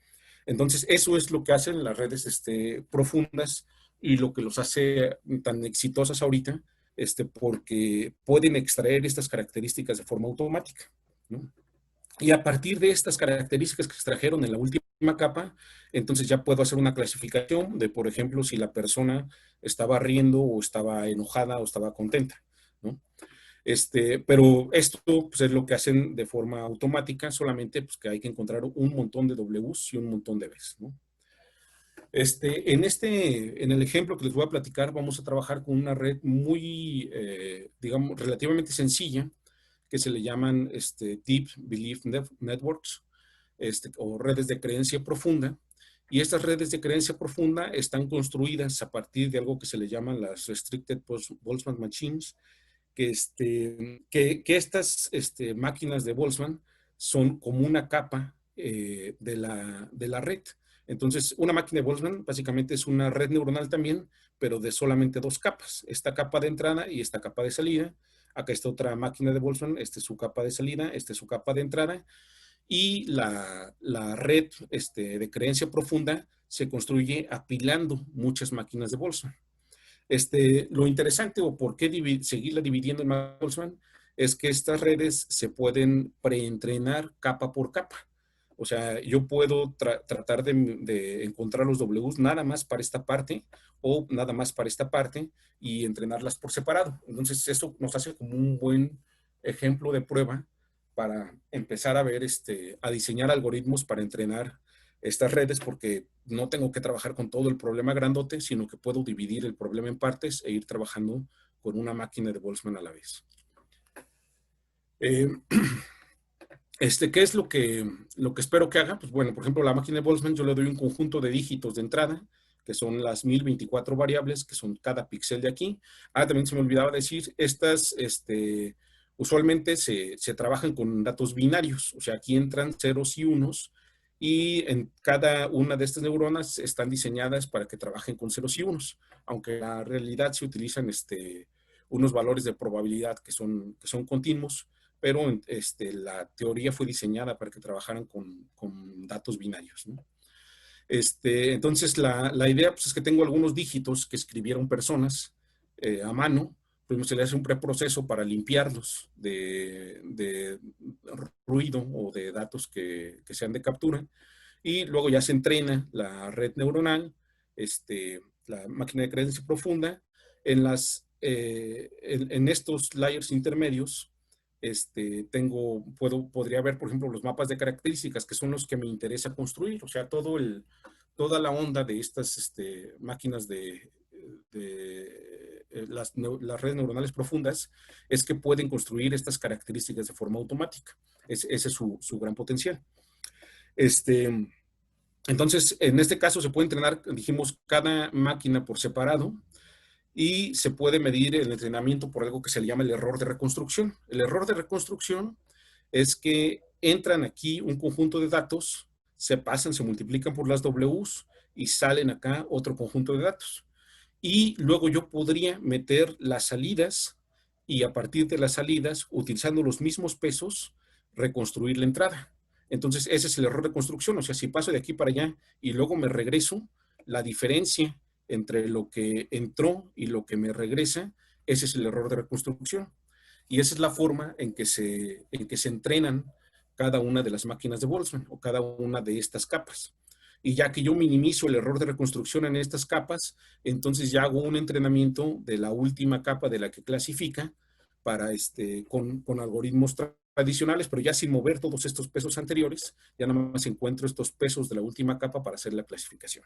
Entonces, eso es lo que hacen las redes profundas y lo que los hace tan exitosas ahorita, porque pueden extraer estas características de forma automática, ¿no? Y a partir de estas características que extrajeron en la última capa, entonces ya puedo hacer una clasificación de, por ejemplo, si la persona estaba riendo o estaba enojada o estaba contenta, ¿no? Pero esto pues, es lo que hacen de forma automática, solamente pues, que hay que encontrar un montón de Ws y un montón de Bs, ¿no? En el ejemplo que les voy a platicar, vamos a trabajar con una red muy, digamos, relativamente sencilla, que se le llaman Deep Belief Networks, o redes de creencia profunda. Y estas redes de creencia profunda están construidas a partir de algo que se le llaman las Restricted Boltzmann Machines, que estas máquinas de Boltzmann son como una capa de la red. Entonces, una máquina de Boltzmann básicamente es una red neuronal también, pero de solamente 2 capas. Esta capa de entrada y esta capa de salida. Acá está otra máquina de Boltzmann, esta es su capa de salida, esta es su capa de entrada. Y la red de creencia profunda se construye apilando muchas máquinas de Boltzmann. Lo interesante o por qué seguirla dividiendo en Boltzmann es que estas redes se pueden preentrenar capa por capa. O sea, yo puedo tratar de encontrar los Ws nada más para esta parte o nada más para esta parte y entrenarlas por separado. Entonces, eso nos hace como un buen ejemplo de prueba para empezar a ver, a diseñar algoritmos para entrenar estas redes, porque no tengo que trabajar con todo el problema grandote, sino que puedo dividir el problema en partes e ir trabajando con una máquina de Boltzmann a la vez. ¿Qué es lo que espero que haga? Pues bueno, por ejemplo, la máquina de Boltzmann yo le doy un conjunto de dígitos de entrada, que son las 1024 variables, que son cada píxel de aquí. También se me olvidaba decir, estas usualmente se trabajan con datos binarios, o sea, aquí entran ceros y unos, y en cada una de estas neuronas están diseñadas para que trabajen con ceros y unos, aunque en la realidad se utilizan unos valores de probabilidad que son continuos, pero la teoría fue diseñada para que trabajaran con datos binarios, ¿no? Entonces, la idea pues, es que tengo algunos dígitos que escribieron personas a mano. Primero se le hace un preproceso para limpiarlos de ruido o de datos que sean de captura. Y luego ya se entrena la red neuronal, la máquina de creencia profunda, en las en estos layers intermedios, podría ver, por ejemplo, los mapas de características, que son los que me interesa construir. O sea, toda la onda de estas máquinas las redes neuronales profundas es que pueden construir estas características de forma automática. Ese es su gran potencial. Entonces, en este caso se puede entrenar, dijimos, cada máquina por separado, y se puede medir el entrenamiento por algo que se le llama el error de reconstrucción. El error de reconstrucción es que entran aquí un conjunto de datos, se pasan, se multiplican por las Ws y salen acá otro conjunto de datos. Y luego yo podría meter las salidas y a partir de las salidas, utilizando los mismos pesos, reconstruir la entrada. Entonces, ese es el error de construcción. O sea, si paso de aquí para allá y luego me regreso, la diferencia entre lo que entró y lo que me regresa, ese es el error de reconstrucción. Y esa es la forma en que se entrenan cada una de las máquinas de Boltzmann o cada una de estas capas. Y ya que yo minimizo el error de reconstrucción en estas capas, entonces ya hago un entrenamiento de la última capa de la que clasifica para con algoritmos tradicionales, pero ya sin mover todos estos pesos anteriores, ya nada más encuentro estos pesos de la última capa para hacer la clasificación.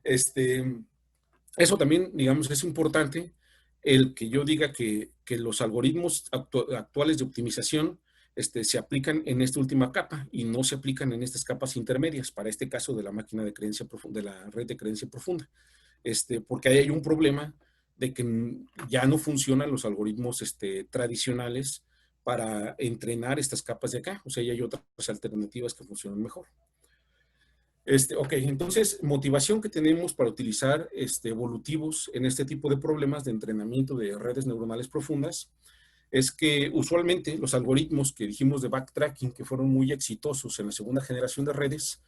Eso también, digamos, es importante, el que yo diga que los algoritmos actuales de optimización se aplican en esta última capa y no se aplican en estas capas intermedias, para este caso de la máquina de creencia profunda, de la red de creencia profunda. Porque ahí hay un problema de que ya no funcionan los algoritmos tradicionales para entrenar estas capas de acá. O sea, ya hay otras alternativas que funcionan mejor. Ok, entonces, motivación que tenemos para utilizar evolutivos en este tipo de problemas de entrenamiento de redes neuronales profundas es que usualmente los algoritmos que dijimos de backtracking, que fueron muy exitosos en la segunda generación de redes,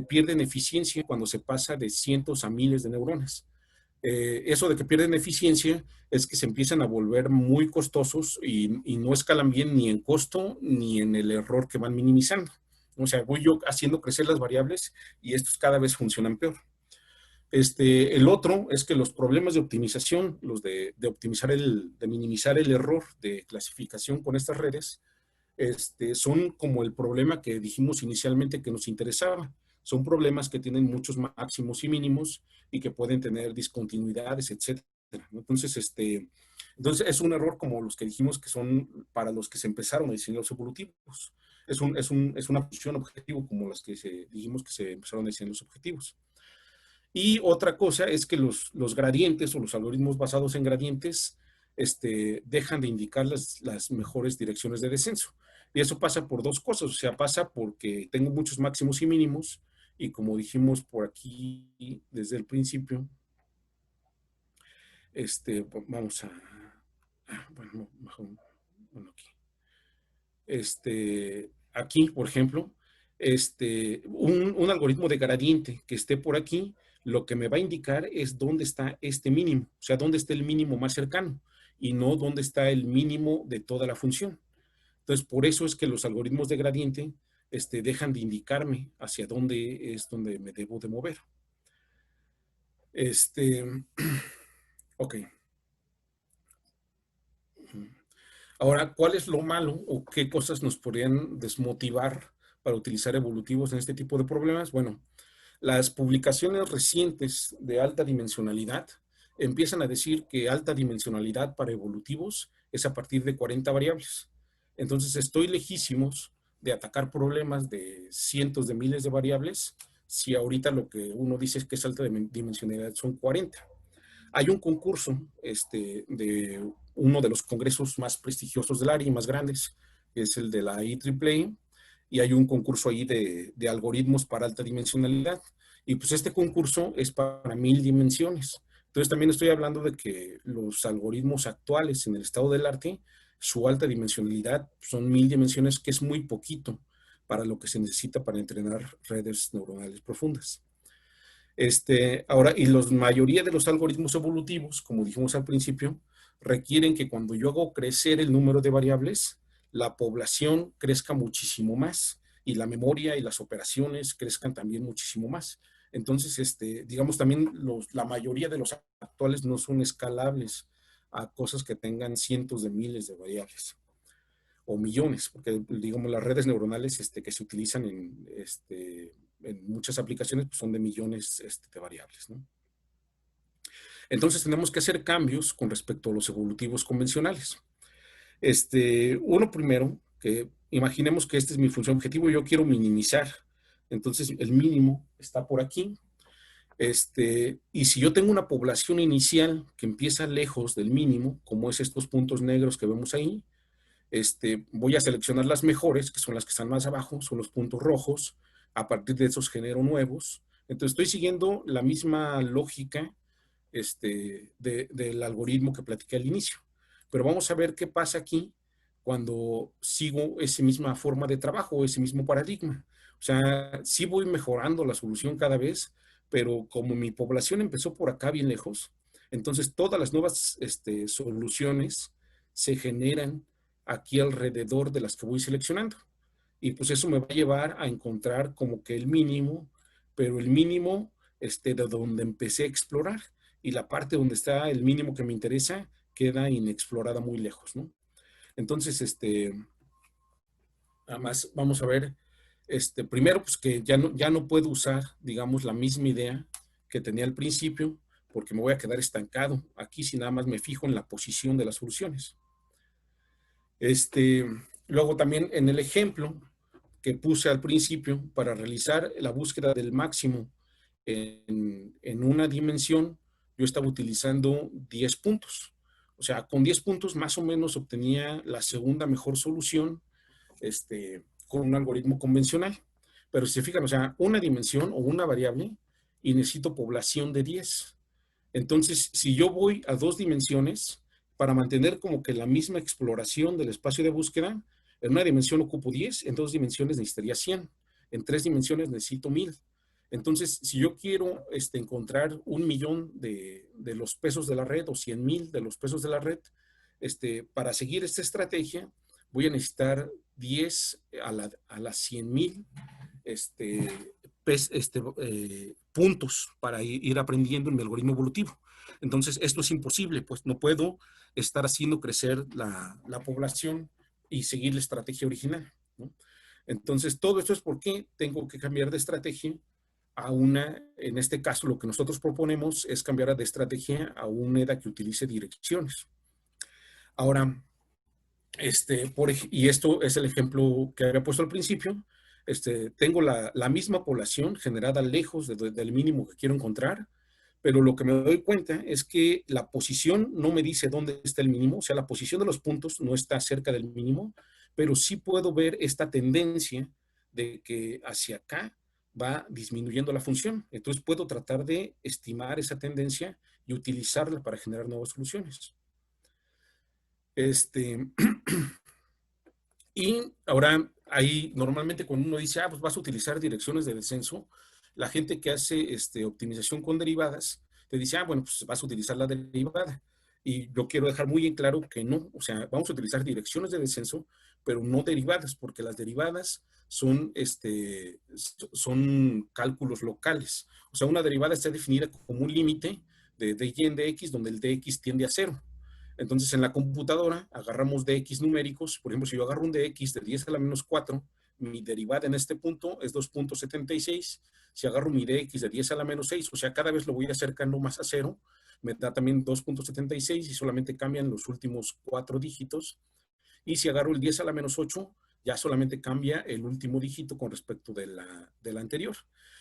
pierden eficiencia cuando se pasa de cientos a miles de neuronas. Eso de que pierden eficiencia es que se empiezan a volver muy costosos y no escalan bien ni en costo ni en el error que van minimizando. O sea, voy yo haciendo crecer las variables y estos cada vez funcionan peor. El otro es que los problemas de optimización, los de minimizar el error de clasificación con estas redes, son como el problema que dijimos inicialmente que nos interesaba. Son problemas que tienen muchos máximos y mínimos y que pueden tener discontinuidades, etcétera. Entonces, es un error como los que dijimos que son para los que se empezaron a diseñar los evolutivos. Es una función objetivo como las que dijimos que se empezaron a diseñar los objetivos. Y otra cosa es que los gradientes o los algoritmos basados en gradientes dejan de indicar las mejores direcciones de descenso. Y eso pasa por dos cosas. O sea, pasa porque tengo muchos máximos y mínimos y como dijimos por aquí desde el principio, vamos a, bueno, mejor, bueno, aquí. Aquí, por ejemplo, un algoritmo de gradiente que esté por aquí, lo que me va a indicar es dónde está este mínimo, o sea, dónde está el mínimo más cercano y no dónde está el mínimo de toda la función. Entonces, por eso es que los algoritmos de gradiente dejan de indicarme hacia dónde es donde me debo de mover. Ok. Ahora, ¿cuál es lo malo o qué cosas nos podrían desmotivar para utilizar evolutivos en este tipo de problemas? Bueno, las publicaciones recientes de alta dimensionalidad empiezan a decir que alta dimensionalidad para evolutivos es a partir de 40 variables. Entonces, estoy lejísimos de atacar problemas de cientos de miles de variables si ahorita lo que uno dice es que es alta dimensionalidad son 40. Hay un concurso de uno de los congresos más prestigiosos del área y más grandes, que es el de la IEEE, y hay un concurso ahí de algoritmos para alta dimensionalidad. Y pues este concurso es para 1000 dimensiones. Entonces también estoy hablando de que los algoritmos actuales en el estado del arte, su alta dimensionalidad son 1000 dimensiones, que es muy poquito para lo que se necesita para entrenar redes neuronales profundas. Ahora, y la mayoría de los algoritmos evolutivos, como dijimos al principio, requieren que cuando yo hago crecer el número de variables, la población crezca muchísimo más y la memoria y las operaciones crezcan también muchísimo más. Entonces, digamos también la mayoría de los actuales no son escalables a cosas que tengan cientos de miles de variables o millones, porque digamos las redes neuronales que se utilizan en muchas aplicaciones pues son de millones de variables, ¿no? Entonces tenemos que hacer cambios con respecto a los evolutivos convencionales. Uno primero, que imaginemos que esta es mi función objetivo, yo quiero minimizar. Entonces el mínimo está por aquí. Y si yo tengo una población inicial que empieza lejos del mínimo, como es estos puntos negros que vemos ahí, voy a seleccionar las mejores, que son las que están más abajo, son los puntos rojos. A partir de esos genero nuevos. Entonces estoy siguiendo la misma lógica del algoritmo que platiqué al inicio. Pero vamos a ver qué pasa aquí cuando sigo esa misma forma de trabajo, ese mismo paradigma. O sea, sí voy mejorando la solución cada vez, pero como mi población empezó por acá bien lejos, entonces todas las nuevas soluciones se generan aquí alrededor de las que voy seleccionando. Y pues eso me va a llevar a encontrar como que el mínimo, pero el mínimo de donde empecé a explorar. Y la parte donde está el mínimo que me interesa queda inexplorada muy lejos, ¿no? Entonces, además, vamos a ver, primero, pues que ya no puedo usar, digamos, la misma idea que tenía al principio, porque me voy a quedar estancado aquí si nada más me fijo en la posición de las soluciones. Luego también en el ejemplo que puse al principio para realizar la búsqueda del máximo en una dimensión, yo estaba utilizando 10 puntos. O sea, con 10 puntos más o menos obtenía la segunda mejor solución con un algoritmo convencional. Pero si se fijan, o sea, una dimensión o una variable y necesito población de 10. Entonces, si yo voy a 2 dimensiones, para mantener como que la misma exploración del espacio de búsqueda, en una dimensión ocupo 10, en 2 dimensiones necesitaría 100, en 3 dimensiones necesito 1000. Entonces, si yo quiero encontrar 1.000.000 de los pesos de la red o 100.000 de los pesos de la red, para seguir esta estrategia, voy a necesitar 10 a las 100.000 puntos para ir aprendiendo en mi algoritmo evolutivo. Entonces, esto es imposible, pues no puedo estar haciendo crecer la población y seguir la estrategia original, ¿no? Entonces, todo esto es porque tengo que cambiar de estrategia a una, en este caso, lo que nosotros proponemos es cambiar de estrategia a una EDA que utilice direcciones. Ahora, y esto es el ejemplo que había puesto al principio. Tengo la misma población generada lejos del mínimo que quiero encontrar, pero lo que me doy cuenta es que la posición no me dice dónde está el mínimo, o sea, la posición de los puntos no está cerca del mínimo, pero sí puedo ver esta tendencia de que hacia acá va disminuyendo la función. Entonces puedo tratar de estimar esa tendencia y utilizarla para generar nuevas soluciones. Y ahora, ahí normalmente cuando uno dice, pues vas a utilizar direcciones de descenso, la gente que hace optimización con derivadas te dice, bueno, pues vas a utilizar la derivada. Y yo quiero dejar muy en claro que no, o sea, vamos a utilizar direcciones de descenso, pero no derivadas, porque las derivadas son cálculos locales. O sea, una derivada está definida como un límite de y en dx, donde el dx tiende a 0. Entonces, en la computadora agarramos dx numéricos. Por ejemplo, si yo agarro un dx de 10 a la menos 4, mi derivada en este punto es 2.76. Si agarro mi dx de 10 a la menos 6, o sea, cada vez lo voy acercando más a 0, me da también 2.76 y solamente cambian los últimos 4 dígitos. Y si agarro el 10 a la menos 8, ya solamente cambia el último dígito con respecto de la anterior.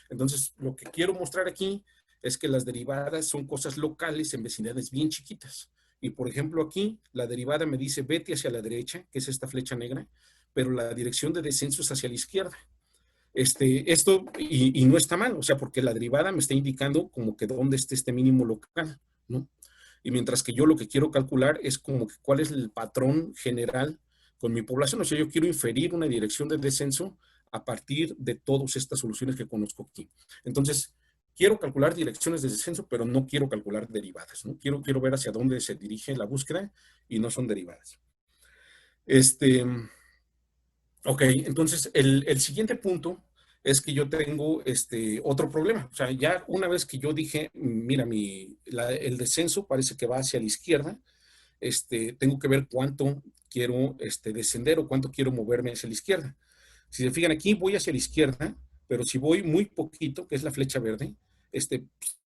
Entonces, lo que quiero mostrar aquí es que las derivadas son cosas locales en vecindades bien chiquitas. Y por ejemplo aquí, la derivada me dice vete hacia la derecha, que es esta flecha negra, pero la dirección de descenso es hacia la izquierda. Y no está mal, o sea, porque la derivada me está indicando como que dónde está este mínimo local, ¿no? Y mientras que yo lo que quiero calcular es como que cuál es el patrón general con mi población. O sea, yo quiero inferir una dirección de descenso a partir de todas estas soluciones que conozco aquí. Entonces, quiero calcular direcciones de descenso, pero no quiero calcular derivadas, ¿no? Quiero ver hacia dónde se dirige la búsqueda y no son derivadas. Ok, entonces el siguiente punto es que yo tengo otro problema. O sea, ya una vez que yo dije, mira, el descenso parece que va hacia la izquierda, tengo que ver cuánto quiero descender o cuánto quiero moverme hacia la izquierda. Si se fijan aquí, voy hacia la izquierda, pero si voy muy poquito, que es la flecha verde,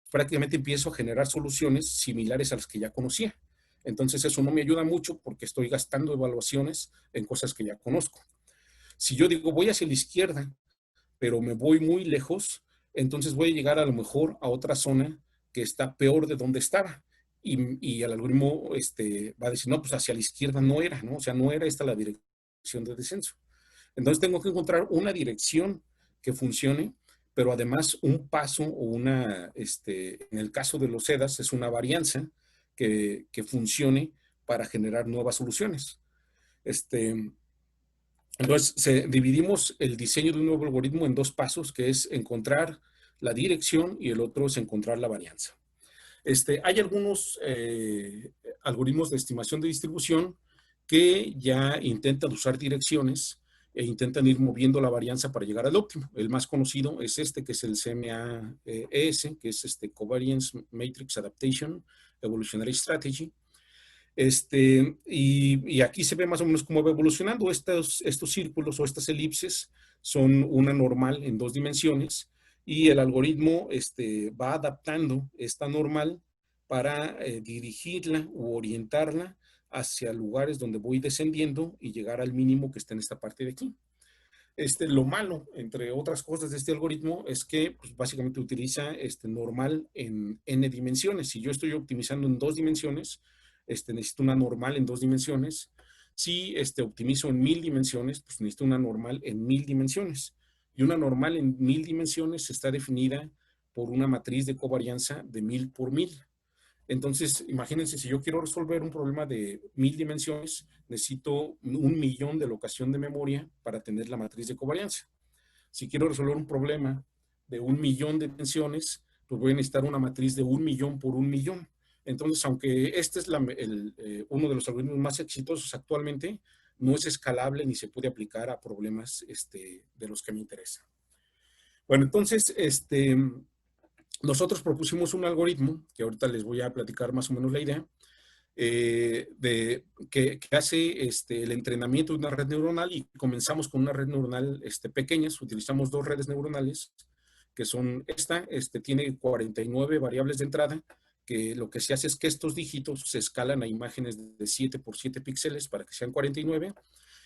prácticamente empiezo a generar soluciones similares a las que ya conocía. Entonces eso no me ayuda mucho porque estoy gastando evaluaciones en cosas que ya conozco. Si yo digo voy hacia la izquierda, pero me voy muy lejos, entonces voy a llegar a lo mejor a otra zona que está peor de donde estaba. Y el algoritmo va a decir, no, pues hacia la izquierda no era, ¿no? O sea, no era esta la dirección de descenso. Entonces tengo que encontrar una dirección que funcione, pero además un paso o en el caso de los sedas, es una varianza que funcione para generar nuevas soluciones. Entonces, dividimos el diseño de un nuevo algoritmo en dos pasos, que es encontrar la dirección y el otro es encontrar la varianza. Hay algunos algoritmos de estimación de distribución que ya intentan usar direcciones e intentan ir moviendo la varianza para llegar al óptimo. El más conocido es que es el CMA-ES, que es Covariance Matrix Adaptation Evolutionary Strategy. Y aquí se ve más o menos cómo va evolucionando. Estos círculos o estas elipses son una normal en 2 dimensiones y el algoritmo va adaptando esta normal para dirigirla u orientarla hacia lugares donde voy descendiendo y llegar al mínimo que está en esta parte de aquí. Lo malo, entre otras cosas, de este algoritmo es que pues, básicamente utiliza normal en n dimensiones. Si yo estoy optimizando en 2 dimensiones, necesito una normal en 2 dimensiones. Si optimizo en 1000 dimensiones, pues necesito una normal en 1000 dimensiones. Y una normal en 1000 dimensiones está definida por una matriz de covarianza de 1000 por 1000. Entonces, imagínense, si yo quiero resolver un problema de 1000 dimensiones, necesito 1.000.000 de locación de memoria para tener la matriz de covarianza. Si quiero resolver un problema de 1.000.000 de dimensiones, pues voy a necesitar una matriz de 1.000.000 por 1.000.000. Entonces, aunque este es uno de los algoritmos más exitosos actualmente, no es escalable ni se puede aplicar a problemas de los que me interesan. Bueno, entonces, nosotros propusimos un algoritmo, que ahorita les voy a platicar más o menos la idea, que hace el entrenamiento de una red neuronal y comenzamos con una red neuronal pequeña. Utilizamos 2 redes neuronales, que son tiene 49 variables de entrada, que lo que se hace es que estos dígitos se escalan a imágenes de 7 por 7 píxeles para que sean 49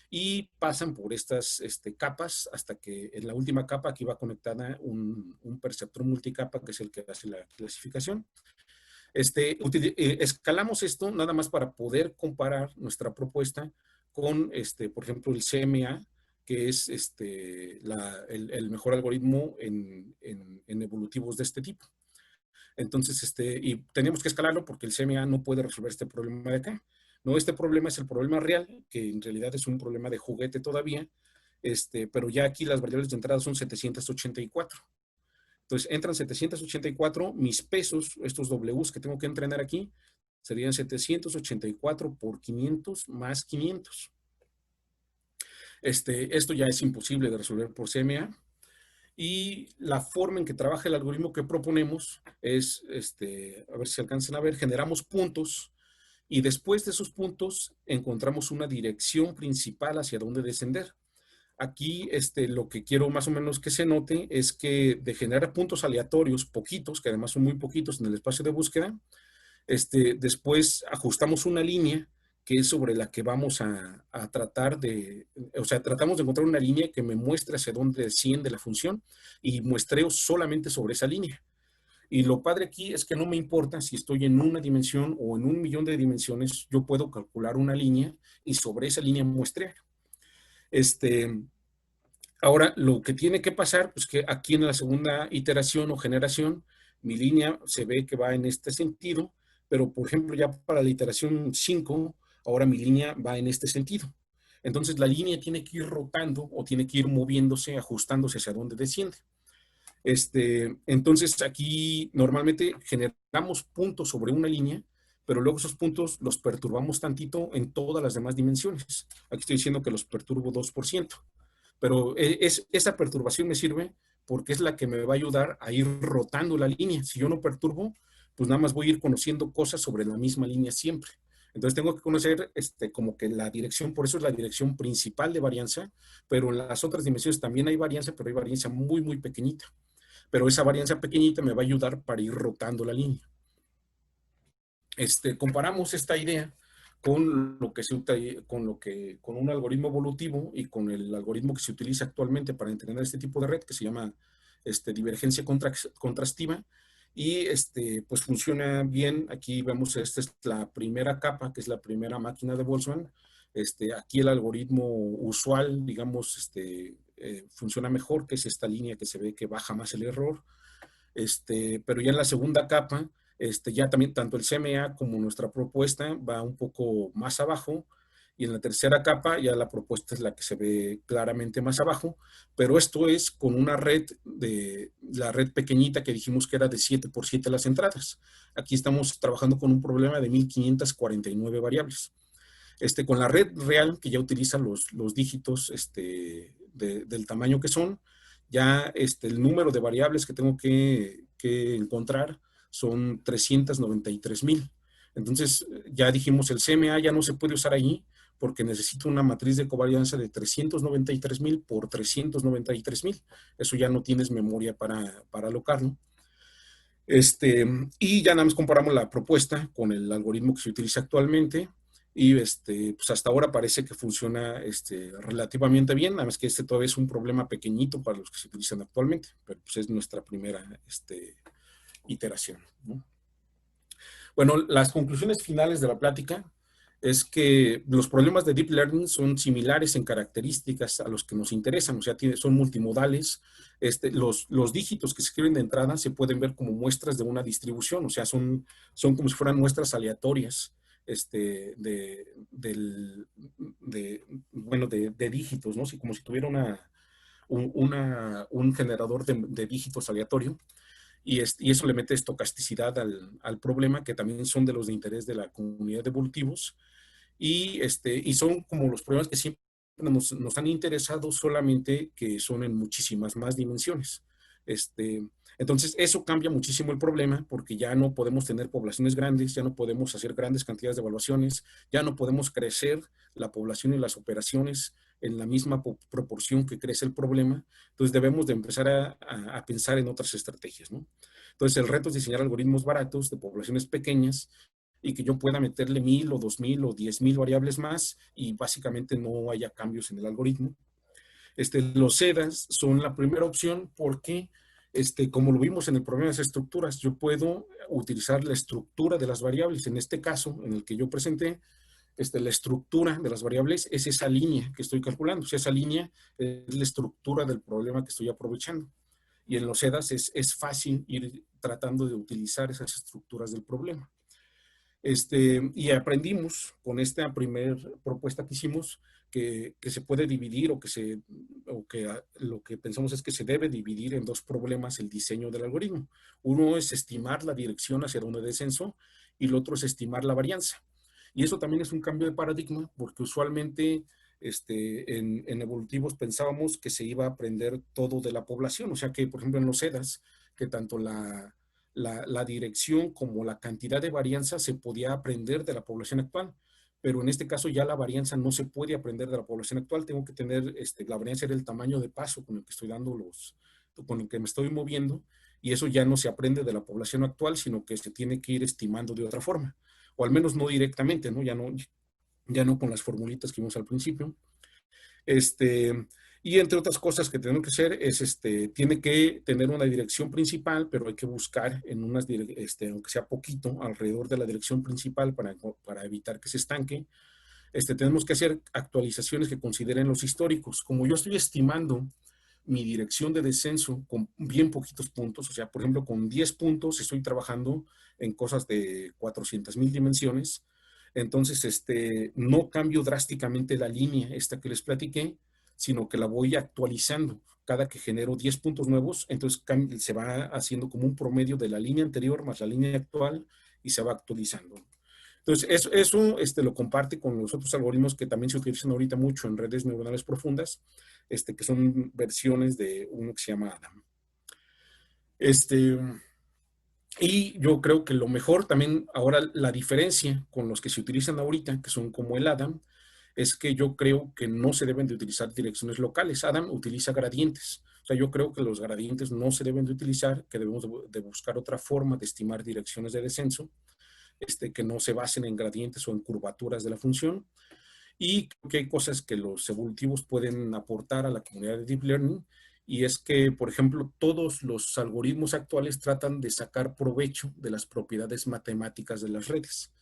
y pasan por estas capas hasta que en la última capa aquí va conectada un perceptor multicapa que es el que hace la clasificación. Escalamos esto nada más para poder comparar nuestra propuesta con, por ejemplo, el CMA, que es el mejor algoritmo en evolutivos de este tipo. Entonces, y teníamos que escalarlo porque el CMA no puede resolver este problema de acá. No, este problema es el problema real, que en realidad es un problema de juguete todavía, pero ya aquí las variables de entrada son 784. Entonces, entran 784, mis pesos, estos Ws que tengo que entrenar aquí, serían 784 por 500 más 500. Esto ya es imposible de resolver por CMA. Y la forma en que trabaja el algoritmo que proponemos es, a ver si alcanzan a ver, generamos puntos y después de esos puntos encontramos una dirección principal hacia dónde descender. Aquí lo que quiero más o menos que se note es que de generar puntos aleatorios, poquitos, que además son muy poquitos en el espacio de búsqueda, después ajustamos una línea que es sobre la que vamos a tratar de, o sea, tratamos de encontrar una línea que me muestre hacia dónde desciende la función y muestreo solamente sobre esa línea. Y lo padre aquí es que no me importa si estoy en una dimensión o en 1.000.000 de dimensiones, yo puedo calcular una línea y sobre esa línea muestrear. Ahora, lo que tiene que pasar, pues que aquí en la segunda iteración o generación, mi línea se ve que va en este sentido, pero por ejemplo ya para la iteración 5, ahora mi línea va en este sentido. Entonces la línea tiene que ir rotando o tiene que ir moviéndose, ajustándose hacia donde desciende. Entonces aquí normalmente generamos puntos sobre una línea, pero luego esos puntos los perturbamos tantito en todas las demás dimensiones. Aquí estoy diciendo que los perturbo 2%. Pero esa perturbación me sirve porque es la que me va a ayudar a ir rotando la línea. Si yo no perturbo, pues nada más voy a ir conociendo cosas sobre la misma línea siempre. Entonces tengo que conocer como que la dirección, por eso es la dirección principal de varianza, pero en las otras dimensiones también hay varianza, pero hay varianza muy, muy pequeñita. Pero esa varianza pequeñita me va a ayudar para ir rotando la línea. Comparamos esta idea con lo que con un algoritmo evolutivo y con el algoritmo que se utiliza actualmente para entrenar este tipo de red, que se llama divergencia contrastiva, y pues funciona bien. Aquí vemos, esta es la primera capa, que es la primera máquina de Boltzmann. Aquí el algoritmo usual, digamos, funciona mejor, que es esta línea que se ve que baja más el error. Pero ya en la segunda capa, ya también tanto el CMA como nuestra propuesta va un poco más abajo, y en la tercera capa ya la propuesta es la que se ve claramente más abajo, pero esto es con una red la red pequeñita que dijimos que era de 7 por 7 las entradas. Aquí estamos trabajando con un problema de 1549 variables. Con la red real, que ya utiliza los dígitos del tamaño que son, ya el número de variables que tengo que encontrar son 393,000. Entonces, ya dijimos, el CMA ya no se puede usar ahí porque necesito una matriz de covarianza de 393,000 por 393,000. Eso ya no tienes memoria para alocarlo. Y ya nada más comparamos la propuesta con el algoritmo que se utiliza actualmente, y pues hasta ahora parece que funciona relativamente bien, nada más que todavía es un problema pequeñito para los que se utilizan actualmente, pero pues es nuestra primera iteración, ¿no? Bueno, las conclusiones finales de la plática es que los problemas de Deep Learning son similares en características a los que nos interesan, o sea, son multimodales. Los dígitos que se escriben de entrada se pueden ver como muestras de una distribución, o sea, son como si fueran muestras aleatorias de dígitos, ¿no? Como si tuviera un generador de dígitos aleatorio. Y eso le mete estocasticidad al problema, que también son de los de interés de la comunidad de evolutivos. Y son como los problemas que siempre nos han interesado, solamente que son en muchísimas más dimensiones. Entonces, eso cambia muchísimo el problema, porque ya no podemos tener poblaciones grandes, ya no podemos hacer grandes cantidades de evaluaciones, ya no podemos crecer la población y las operaciones en la misma proporción que crece el problema. Entonces, debemos de empezar a pensar en otras estrategias, ¿no? Entonces, el reto es diseñar algoritmos baratos de poblaciones pequeñas, y que yo pueda meterle 1,000 o 2,000 o 10,000 variables más, y básicamente no haya cambios en el algoritmo. Los CEDAS son la primera opción porque, como lo vimos en el problema de las estructuras, yo puedo utilizar la estructura de las variables. En este caso, en el que yo presenté, la estructura de las variables es esa línea que estoy calculando. O sea, esa línea es la estructura del problema que estoy aprovechando. Y en los CEDAS es fácil ir tratando de utilizar esas estructuras del problema. Y aprendimos con esta primera propuesta que hicimos que se puede dividir, o que lo que pensamos es que se debe dividir en dos problemas el diseño del algoritmo. Uno es estimar la dirección hacia donde descenso, y el otro es estimar la varianza. Y eso también es un cambio de paradigma, porque usualmente en evolutivos pensábamos que se iba a aprender todo de la población. O sea que, por ejemplo, en los CEDAS, que tanto la dirección como la cantidad de varianza se podía aprender de la población actual, pero en este caso ya la varianza no se puede aprender de la población actual. Tengo que tener, la varianza era el tamaño de paso con el que estoy dando con el que me estoy moviendo, y eso ya no se aprende de la población actual, sino que se tiene que ir estimando de otra forma, o al menos no directamente, ¿no? Ya no con las formulitas que vimos al principio. Y entre otras cosas que tenemos que hacer es, tiene que tener una dirección principal, pero hay que buscar en aunque sea poquito, alrededor de la dirección principal para evitar que se estanque. Tenemos que hacer actualizaciones que consideren los históricos. Como yo estoy estimando mi dirección de descenso con bien poquitos puntos, o sea, por ejemplo, con 10 puntos estoy trabajando en cosas de 400,000 dimensiones. Entonces, no cambio drásticamente la línea esta que les platiqué, sino que la voy actualizando. Cada que genero 10 puntos nuevos, entonces se va haciendo como un promedio de la línea anterior más la línea actual, y se va actualizando. Entonces, eso lo comparte con los otros algoritmos que también se utilizan ahorita mucho en redes neuronales profundas, que son versiones de uno que se llama Adam. Y yo creo que lo mejor también, ahora la diferencia con los que se utilizan ahorita, que son como el Adam, es que yo creo que no se deben de utilizar direcciones locales. Adam utiliza gradientes. O sea, yo creo que los gradientes no se deben de utilizar, que debemos de buscar otra forma de estimar direcciones de descenso, que no se basen en gradientes o en curvaturas de la función. Y creo que hay cosas que los evolutivos pueden aportar a la comunidad de Deep Learning, y es que, por ejemplo, todos los algoritmos actuales tratan de sacar provecho de las propiedades matemáticas de las redes.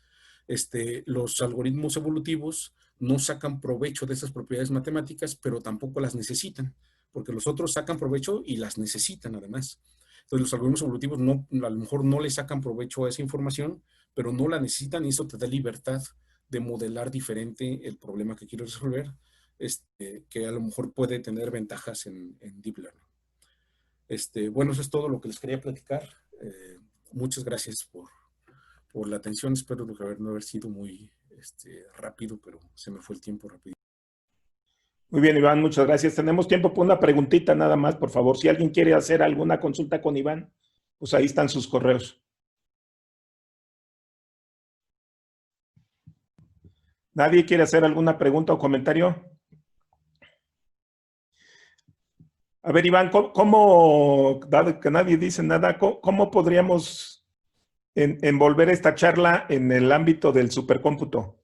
Los algoritmos evolutivos no sacan provecho de esas propiedades matemáticas, pero tampoco las necesitan, porque los otros sacan provecho y las necesitan además. Entonces, los algoritmos evolutivos no, a lo mejor no le sacan provecho a esa información, pero no la necesitan, y eso te da libertad de modelar diferente el problema que quieres resolver, que a lo mejor puede tener ventajas en Deep Learning. Bueno, eso es todo lo que les quería platicar. Muchas gracias por la atención. Espero no haber sido muy rápido, pero se me fue el tiempo rápido. Muy bien, Iván, muchas gracias. Tenemos tiempo para una preguntita nada más, por favor. Si alguien quiere hacer alguna consulta con Iván, pues ahí están sus correos. ¿Nadie quiere hacer alguna pregunta o comentario? A ver, Iván, dado que nadie dice nada, cómo podríamos envolver esta charla en el ámbito del supercómputo?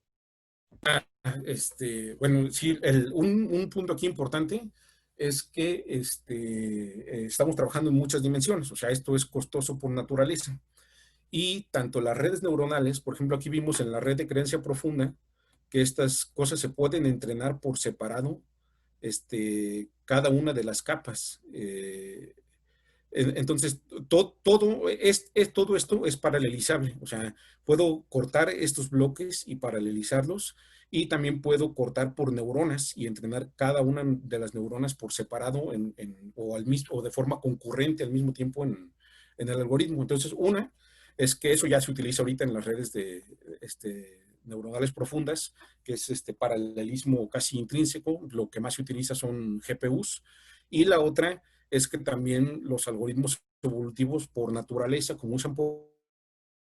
Bueno, sí, un punto aquí importante es que estamos trabajando en muchas dimensiones. O sea, esto es costoso por naturaleza. Y tanto las redes neuronales, por ejemplo, aquí vimos en la red de creencia profunda que estas cosas se pueden entrenar por separado, cada una de las capas. Entonces, todo esto es paralelizable. O sea, puedo cortar estos bloques y paralelizarlos, y también puedo cortar por neuronas y entrenar cada una de las neuronas por separado o de forma concurrente al mismo tiempo en el algoritmo. Entonces, una es que eso ya se utiliza ahorita en las redes de neuronales profundas, que es paralelismo casi intrínseco. Lo que más se utiliza son GPUs. Y la otra es que también los algoritmos evolutivos por naturaleza, como usan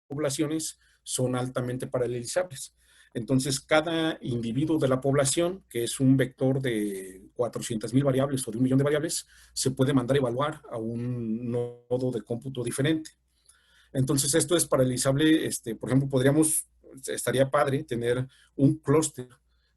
poblaciones, son altamente paralelizables. Entonces, cada individuo de la población, que es un vector de 400,000 variables o de 1,000,000 de variables, se puede mandar a evaluar a un nodo de cómputo diferente. Entonces, esto es paralelizable. Por ejemplo, estaría padre tener un clúster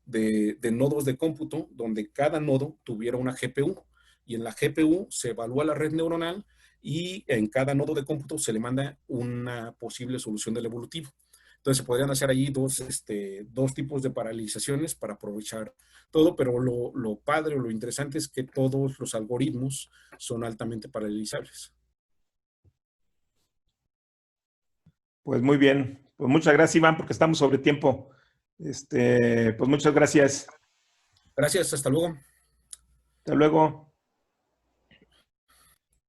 de nodos de cómputo donde cada nodo tuviera una GPU, y en la GPU se evalúa la red neuronal, y en cada nodo de cómputo se le manda una posible solución del evolutivo. Entonces se podrían hacer allí dos tipos de paralelizaciones para aprovechar todo, pero lo padre o lo interesante es que todos los algoritmos son altamente paralelizables. Pues muy bien. Pues muchas gracias, Iván, porque estamos sobre tiempo. Pues muchas gracias. Gracias, hasta luego. Hasta luego.